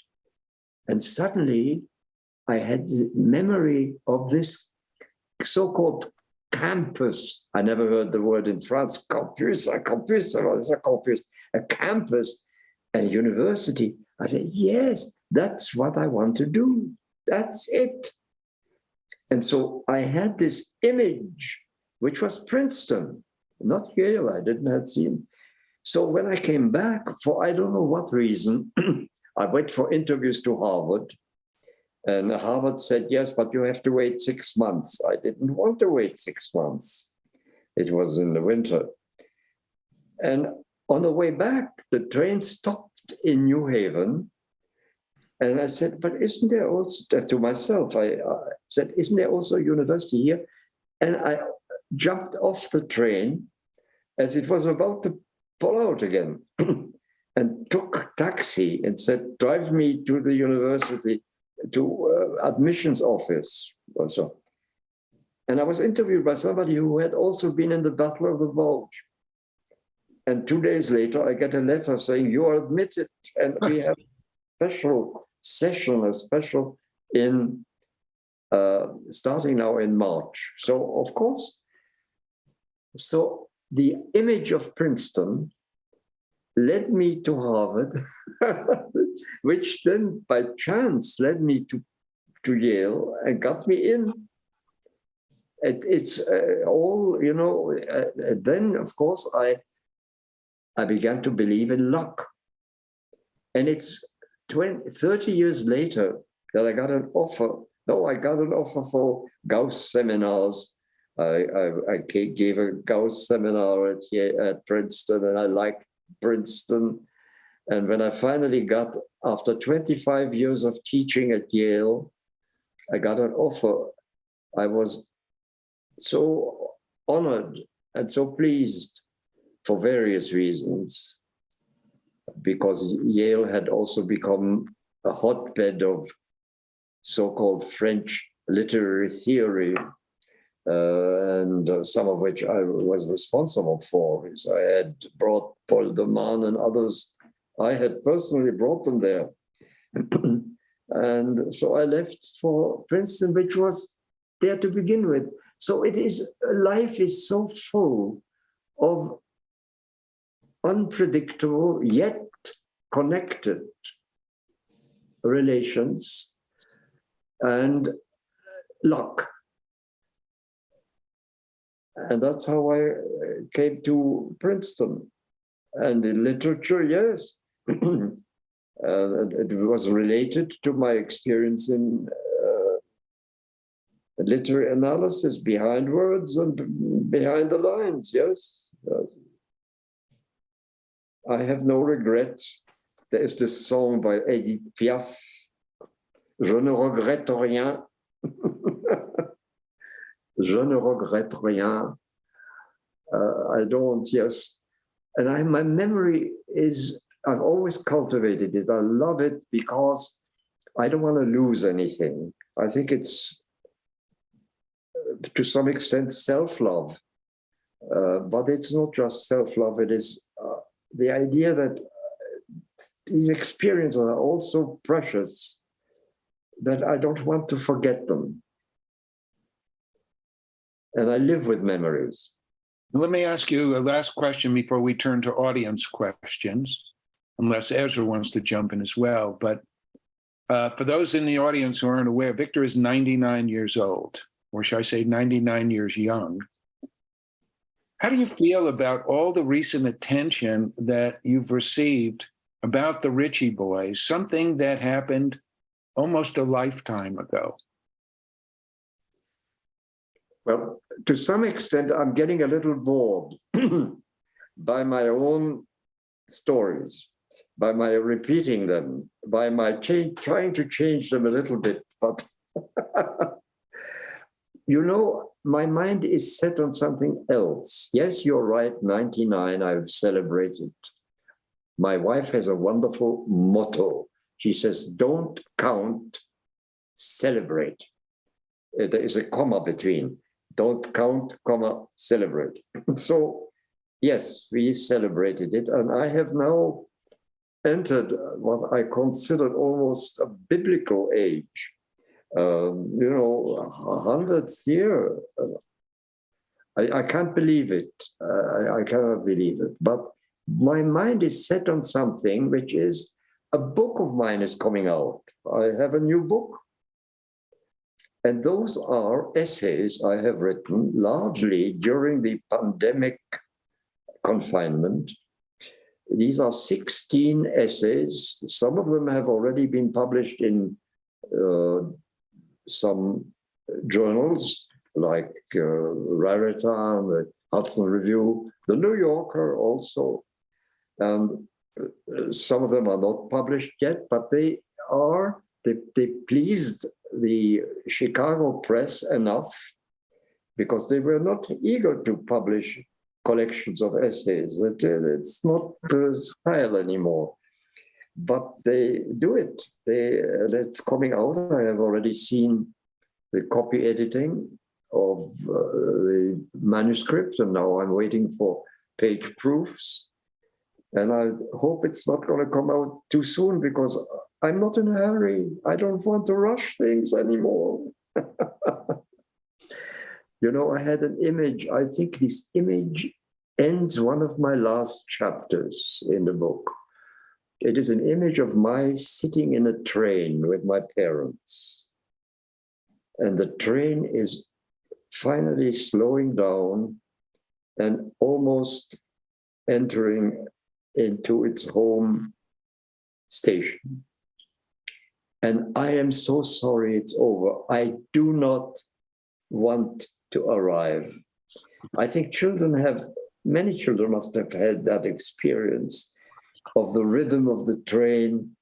S3: And suddenly I had the memory of this so-called campus. I never heard the word in France, campus, a campus, a university. I said, yes, that's what I want to do. That's it. And so I had this image, which was Princeton, not Yale. I didn't have seen. So when I came back, for I don't know what reason, I went for interviews to Harvard. And Harvard said, yes, but you have to wait 6 months. I didn't want to wait 6 months. It was in the winter. And on the way back, the train stopped in New Haven. And I said, but isn't there also, to myself, I said, isn't there also a university here? And I jumped off the train as it was about to pull out again and took a taxi and said, drive me to the university, to admissions office also. And I was interviewed by somebody who had also been in the Battle of the Bulge. And 2 days later, I get a letter saying, you are admitted, and we have a special session, in starting now in March. So, of course, so the image of Princeton led me to Harvard, which then by chance led me to Yale and got me in. It's all, then, of course, I began to believe in luck. And it's 30 years later that I got an offer. No, I got an offer for Gauss seminars. I gave a Gauss seminar at Princeton, and I liked Princeton. And when I finally got, after 25 years of teaching at Yale, I got an offer. I was so honored and so pleased for various reasons, because Yale had also become a hotbed of so-called French literary theory, and some of which I was responsible for, because I had brought Paul de Man and others. I had personally brought them there. And so I left for Princeton, which was there to begin with. So life is so full of unpredictable yet connected relations and luck. And that's how I came to Princeton. And in literature, yes. It was related to my experience in literary analysis, behind words and behind the lines, yes. I have no regrets. There is this song by Edith Piaf, Je ne regrette rien. Je ne regrette rien. I don't, yes. And my memory is, I've always cultivated it. I love it because I don't want to lose anything. I think it's, to some extent, self-love. But it's not just self-love. It is the idea that these experiences are also precious, that I don't want to forget them. And I live with memories.
S1: Let me ask you a last question before we turn to audience questions, unless Ezra wants to jump in as well. But for those in the audience who aren't aware, Victor is 99 years old, or should I say 99 years young. How do you feel about all the recent attention that you've received about the Ritchie boys, something that happened almost a lifetime ago?
S3: Well, to some extent, I'm getting a little bored by my own stories, by my repeating them, by my trying to change them a little bit. But, you know, my mind is set on something else. Yes, you're right, 99, I've celebrated. My wife has a wonderful motto. She says, don't count, celebrate. There is a comma between. Don't count, comma, celebrate. So, yes, we celebrated it. And I have now entered what I considered almost a biblical age. 100th year. I can't believe it. I cannot believe it. But my mind is set on something, which is a book of mine is coming out. I have a new book. And those are essays I have written largely during the pandemic confinement. These are 16 essays. Some of them have already been published in some journals like Raritan, the Hudson Review, the New Yorker also. And some of them are not published yet, but they pleased the Chicago press enough because they were not eager to publish collections of essays. It's not the style anymore, but they do it. It's coming out. I have already seen the copy editing of the manuscript, and now I'm waiting for page proofs. And I hope it's not going to come out too soon because I'm not in a hurry. I don't want to rush things anymore. You know, I had an image. I think this image ends one of my last chapters in the book. It is an image of my sitting in a train with my parents. And the train is finally slowing down and almost entering into its home station. And I am so sorry it's over. I do not want to arrive. I think many children must have had that experience of the rhythm of the train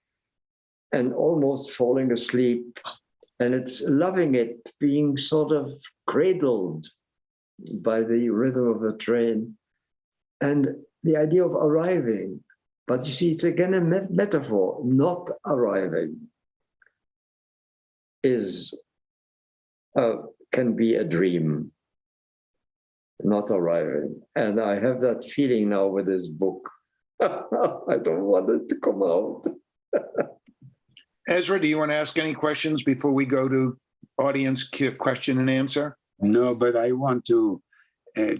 S3: and almost falling asleep. And it's loving it, being sort of cradled by the rhythm of the train and the idea of arriving. But you see, it's again a metaphor. Not arriving can be a dream, not arriving. And I have that feeling now with this book. I don't want it to come out.
S1: Ezra, do you want to ask any questions before we go to audience question and answer?
S2: No, but I want to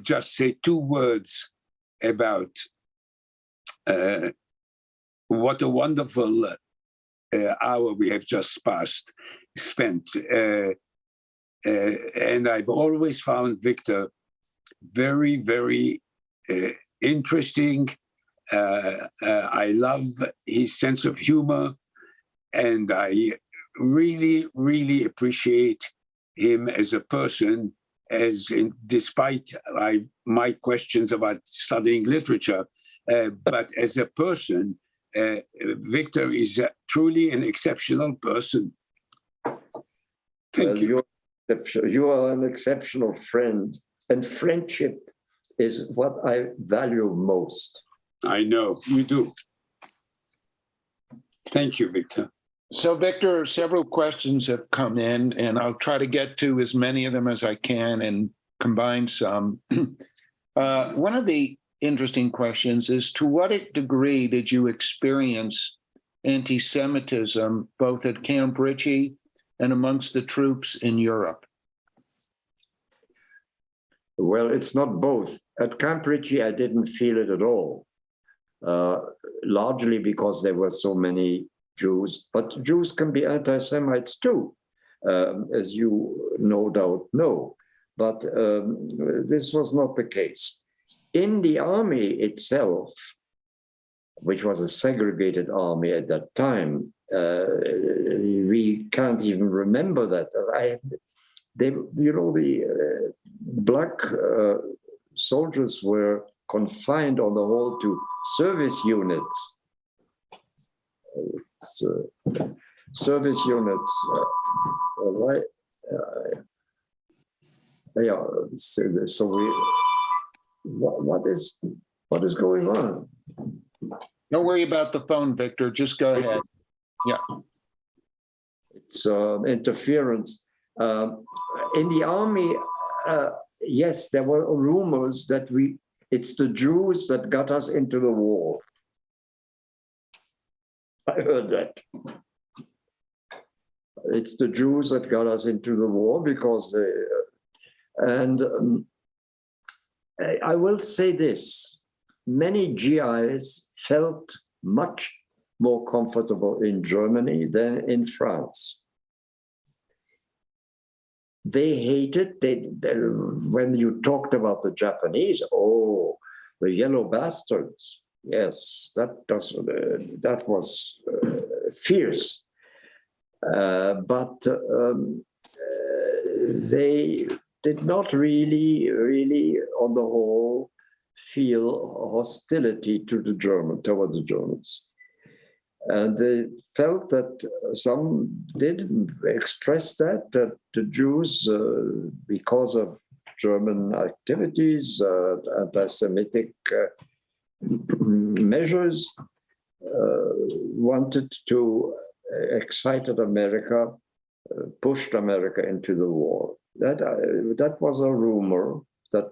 S2: just say 2 words about what a wonderful hour we have just spent. And I've always found Victor very, very interesting. I love his sense of humor, and I really, really appreciate him as a person, despite my questions about studying literature, but as a person, Victor is truly an exceptional person. Thank you.
S3: You are an exceptional friend, and friendship is what I value most.
S2: I know, you do. Thank you, Victor.
S1: So, Victor, several questions have come in, and I'll try to get to as many of them as I can and combine some. One of the interesting questions is, to what degree did you experience anti-Semitism both at Camp Ritchie and amongst the troops in Europe?
S3: Well, it's not both. At Camp Ritchie, I didn't feel it at all, largely because there were so many Jews, but Jews can be anti-Semites too, as you no doubt know. But this was not the case. In the army itself, which was a segregated army at that time, we can't even remember that. The black soldiers were confined on the whole to service units. Service units, right? Yeah. So what is going on?
S1: Don't worry about the phone, Victor. Just go ahead. Yeah.
S3: It's interference. In the army, yes, there were rumors that it's the Jews that got us into the war. I heard that. It's the Jews that got us into the war because I will say this, many GIs felt much more comfortable in Germany than in France. They hated, when you talked about the Japanese, oh, the yellow bastards. Yes, that was fierce. But they did not really, on the whole, feel hostility towards the Germans. And they felt that some did express that the Jews, because of German activities, anti-Semitic measures, wanted to excite America, pushed America into the war. That was a rumor that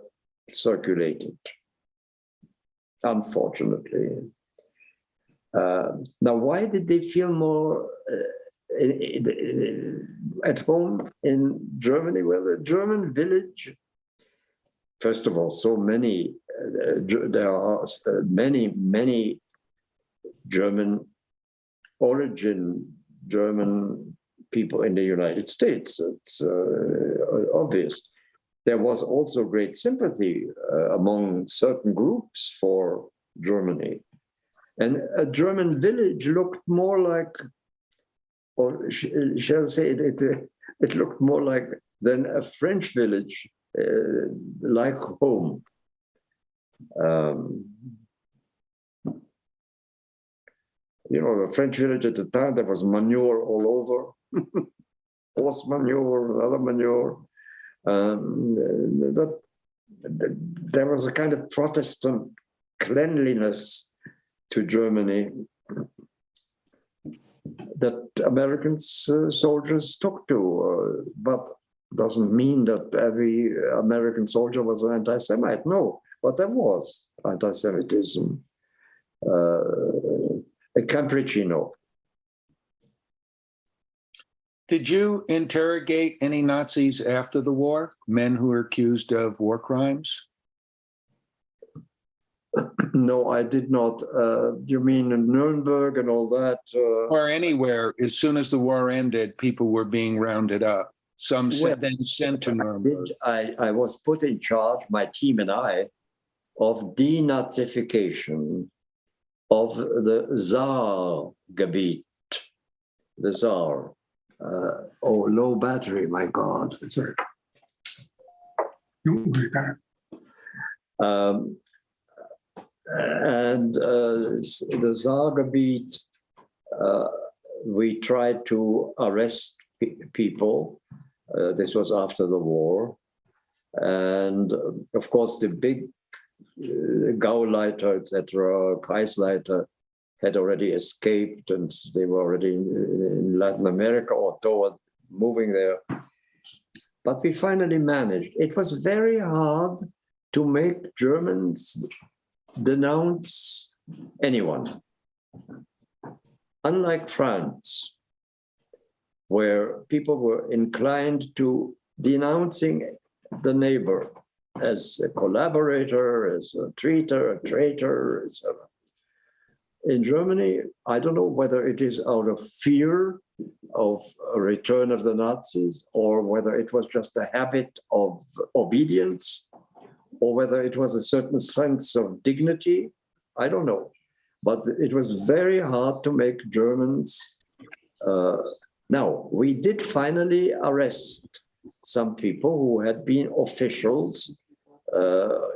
S3: circulated, unfortunately. Now, why did they feel more at home in Germany? Well, the German village, first of all, there are many German origin, German people in the United States. It's obvious. There was also great sympathy among certain groups for Germany. And a German village looked more like, or shall I say it looked more like than a French village, like home. You know, the French village at the time, there was manure all over, horse manure, other manure. There was a kind of Protestant cleanliness to Germany that American soldiers took to, but doesn't mean that every American soldier was an anti-Semite. No, but there was anti-Semitism. Campritino.
S1: Did you interrogate any Nazis after the war, men who were accused of war crimes?
S3: No, I did not. You mean in Nuremberg and all that?
S1: Or anywhere, as soon as the war ended, people were being rounded up. Some then sent to Nuremberg.
S3: I was put in charge, my team and I, of denazification of the Saargebiet, the Saar. Low battery, my God.
S2: Sorry. Don't worry about it.
S3: And the Saargebiet, we tried to arrest people. This was after the war. And of course, the big Gauleiter, etc., Kreisleiter, had already escaped and they were already in Latin America or toward moving there. But we finally managed. It was very hard to make Germans denounce anyone. Unlike France, where people were inclined to denouncing the neighbor as a collaborator, as a traitor, etc. In Germany, I don't know whether it is out of fear of a return of the Nazis or whether it was just a habit of obedience or whether it was a certain sense of dignity. I don't know. But it was very hard to make Germans. Now, we did finally arrest some people who had been officials,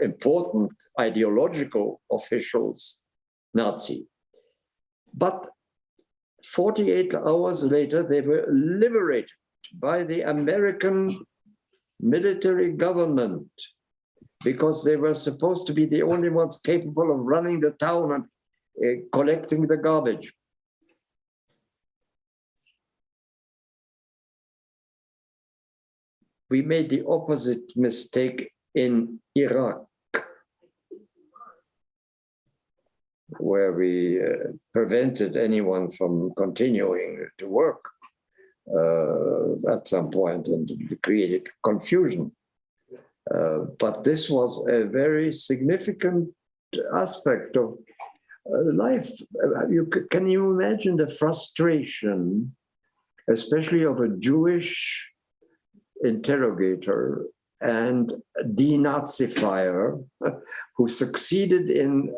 S3: important ideological officials, Nazi. But 48 hours later, they were liberated by the American military government because they were supposed to be the only ones capable of running the town and collecting the garbage. We made the opposite mistake in Iraq, where we prevented anyone from continuing to work at some point and created confusion. But this was a very significant aspect of life. Can you imagine the frustration, especially of a Jewish interrogator and denazifier who succeeded in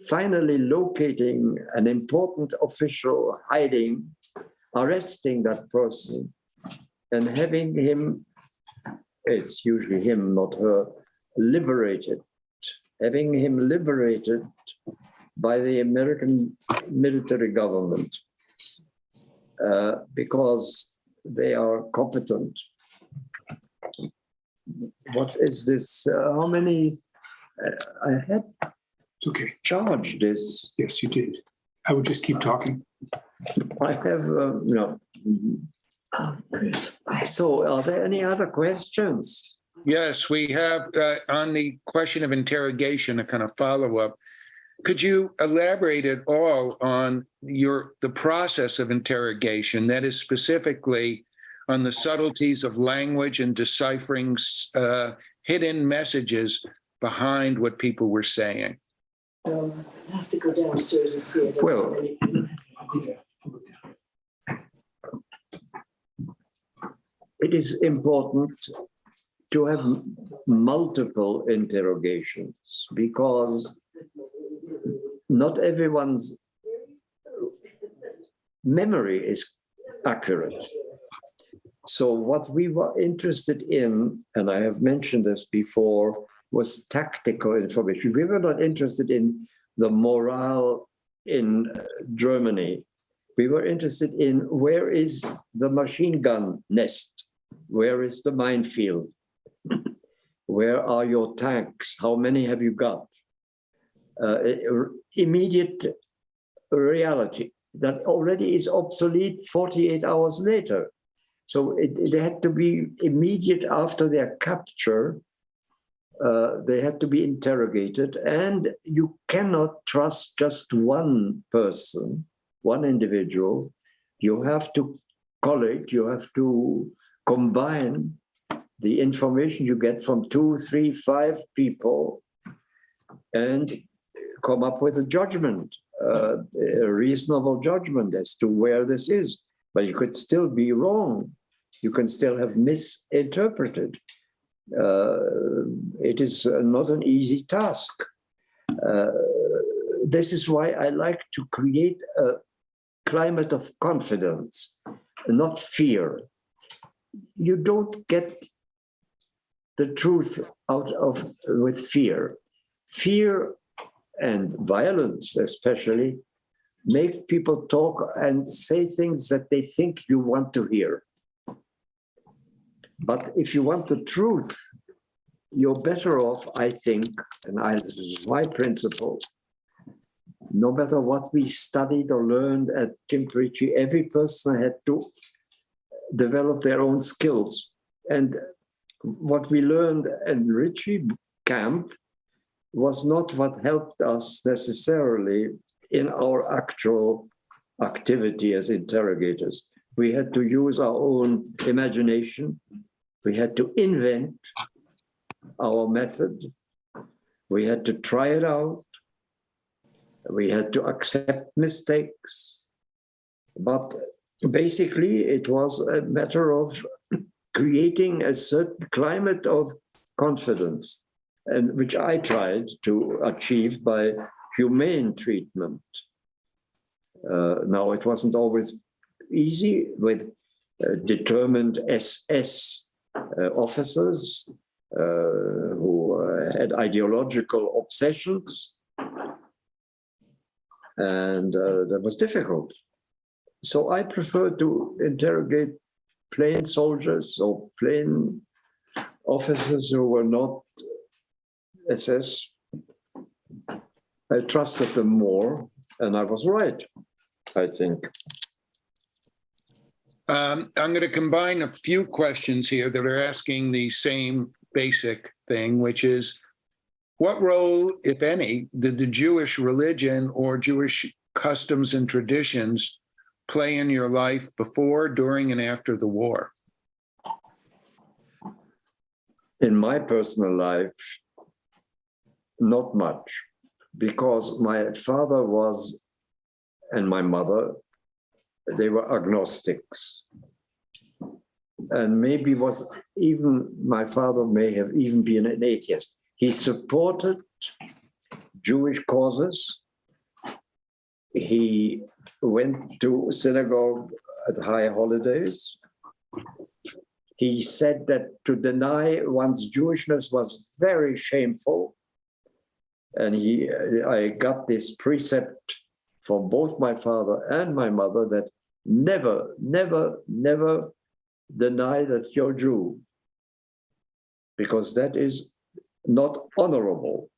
S3: finally locating an important official hiding, arresting that person, and having him, it's usually him, not her, liberated, having him liberated by the American military government because they are competent. What is this? How many? I had
S2: It's okay.
S3: charged this.
S2: Yes, you did. I would just keep talking.
S3: I have, no. So are there any other questions?
S1: Yes, we have on the question of interrogation, a kind of follow-up. Could you elaborate at all on the process of interrogation, that is specifically on the subtleties of language and deciphering hidden messages behind what people were saying?
S4: I have to go downstairs and see it.
S3: Well, it is important to have multiple interrogations because not everyone's memory is accurate. So what we were interested in, and I have mentioned this before, was tactical information. We were not interested in the morale in Germany. We were interested in where is the machine gun nest? Where is the minefield? Where are your tanks? How many have you got? Immediate reality that already is obsolete 48 hours later. So it had to be immediate after their capture. They had to be interrogated, and you cannot trust just one person, one individual. You have to collate, you have to combine the information you get from 2, 3, 5 people and come up with a judgment, a reasonable judgment as to where this is. But you could still be wrong. You can still have misinterpreted. It is not an easy task. This is why I like to create a climate of confidence, not fear. You don't get the truth out of with fear. Fear and violence, especially, make people talk and say things that they think you want to hear. But if you want the truth, you're better off, I think, and this is my principle. No matter what we studied or learned at Camp Ritchie, every person had to develop their own skills. And what we learned at Ritchie camp was not what helped us necessarily in our actual activity as interrogators. We had to use our own imagination. We had to invent our method. We had to try it out. We had to accept mistakes. But basically, it was a matter of creating a certain climate of confidence, and which I tried to achieve by humane treatment. Now, it wasn't always easy with determined SS officers who had ideological obsessions, and that was difficult. So I prefer to interrogate plain soldiers or plain officers who were not SS. I trusted them more, and I was right, I think.
S1: I'm going to combine a few questions here that are asking the same basic thing, which is, what role, if any, did the Jewish religion or Jewish customs and traditions play in your life before, during, and after the war?
S3: In my personal life, not much, because my father was, and my mother, they were agnostics. And maybe was even, my father may have even been an atheist. He supported Jewish causes. He went to synagogue at high holidays. He said that to deny one's Jewishness was very shameful. And I got this precept from both my father and my mother that never, never, never deny that you're Jew, because that is not honorable.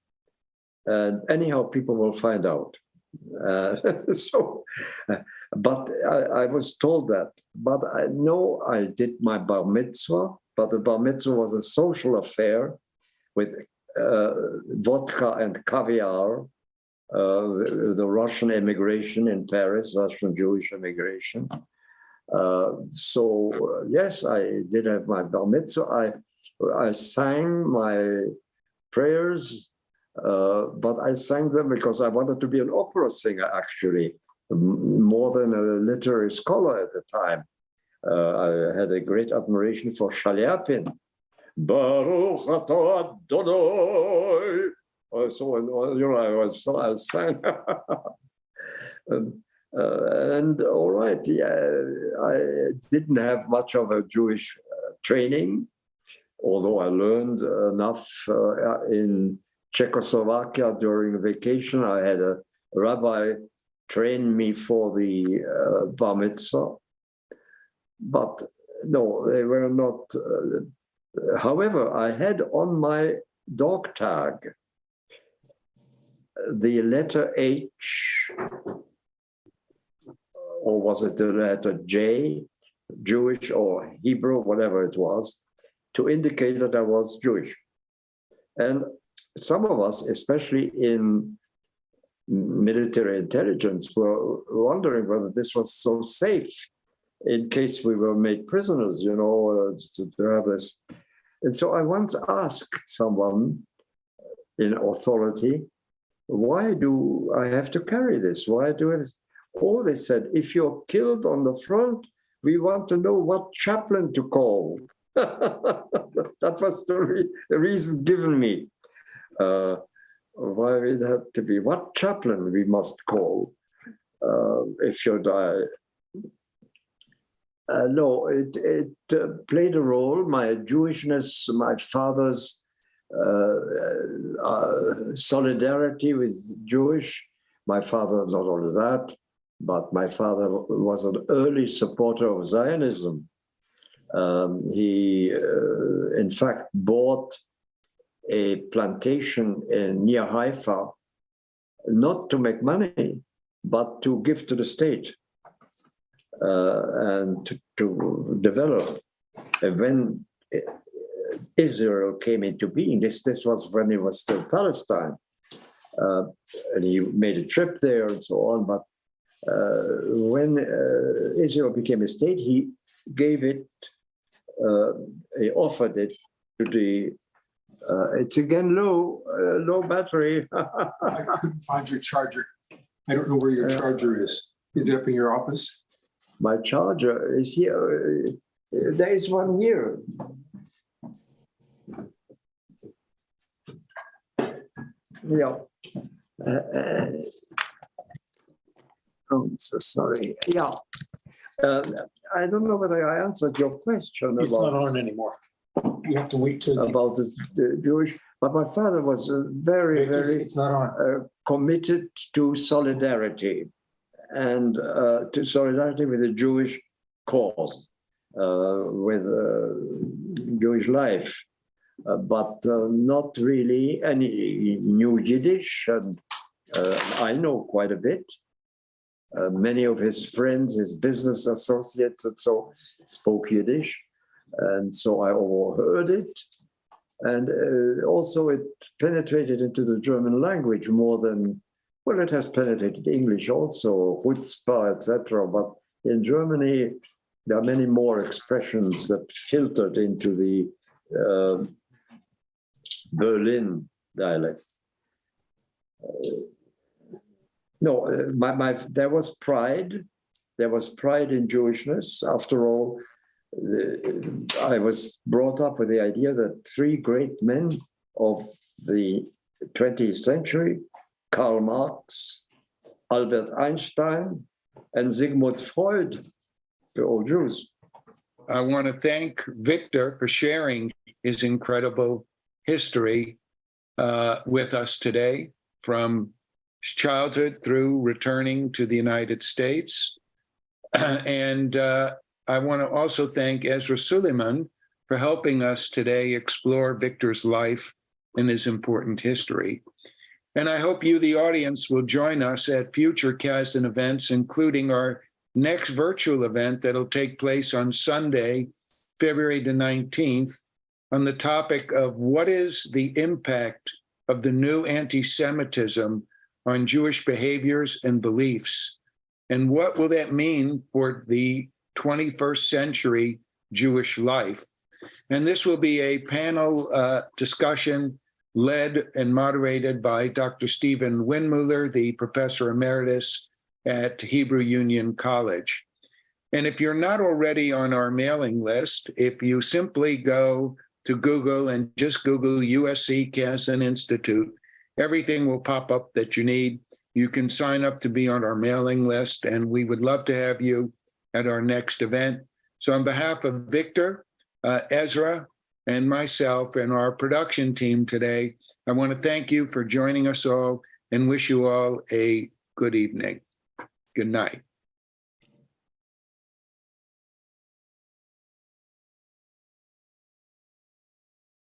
S3: And anyhow, people will find out. But I was told that. But I know I did my bar mitzvah, but the bar mitzvah was a social affair with vodka and caviar, the Russian immigration in Paris, Russian Jewish immigration. Yes, I did have my bar mitzvah. I sang my prayers, but I sang them because I wanted to be an opera singer, actually, more than a literary scholar at the time. I had a great admiration for Shaliapin. Baruch atah Adonai So, I sang. And all right, yeah, I didn't have much of a Jewish training, although I learned enough in Czechoslovakia during vacation. I had a rabbi train me for the bar mitzvah, but no, they were not. However, I had on my dog tag the letter H, or was it the letter J, Jewish or Hebrew, whatever it was, to indicate that I was Jewish. And some of us, especially in military intelligence, were wondering whether this was so safe in case we were made prisoners, to have this. And so I once asked someone in authority, why do I have to carry this? Why do I? Oh, they said, if you're killed on the front, we want to know what chaplain to call. That was the reason given me. Why would it have to be? What chaplain we must call if you die? No, it played a role. My Jewishness, my father's solidarity with Jewish. My father, not only that, but my father was an early supporter of Zionism. He, in fact, bought a plantation near Haifa, not to make money, but to give to the state and to develop. And when Israel came into being, this was when it was still Palestine, and he made a trip there and so on, but when Israel became a state, he gave it, he offered it to the, it's again low battery.
S5: I couldn't find your charger. I don't know where your charger is. Is it up in your office?
S3: My charger is here. There is one here. Yeah. Oh, I'm so sorry. Yeah. I don't know whether I answered your question
S5: It's
S3: about,
S5: not on anymore. You have to wait till.
S3: about the Jewish, but my father was very, very
S5: It's not on.
S3: committed to solidarity and to solidarity with the Jewish cause, with Jewish life, but not really. And he knew Yiddish, and I know quite a bit. Many of his friends, his business associates, and so spoke Yiddish, and so I overheard it. And also it penetrated into the German language more than, well, it has penetrated English also, chutzpah, etc. But in Germany, there are many more expressions that filtered into the Berlin dialect. There was pride. There was pride in Jewishness. After all, I was brought up with the idea that three great men of the 20th century, Karl Marx, Albert Einstein, and Sigmund Freud, were all Jews.
S1: I want to thank Victor for sharing his incredible history with us today, from his childhood through returning to the United States. And I want to also thank Ezra Suleiman for helping us today explore Victor's life and his important history. And I hope you, the audience, will join us at future Casden events, including our next virtual event that'll take place on Sunday, February the 19th, on the topic of what is the impact of the new anti-Semitism on Jewish behaviors and beliefs, and what will that mean for the 21st century Jewish life. And this will be a panel discussion led and moderated by Dr. Stephen Windmuller, the professor emeritus at Hebrew Union College. And if you're not already on our mailing list, if you simply go to Google and just Google USC Casden Institute, Everything will pop up that you need. You can sign up to be on our mailing list, and we would love to have you at our next event. So on behalf of Victor, Ezra, and myself and our production team today, I want to thank you for joining us all and wish you all a good evening. Good night.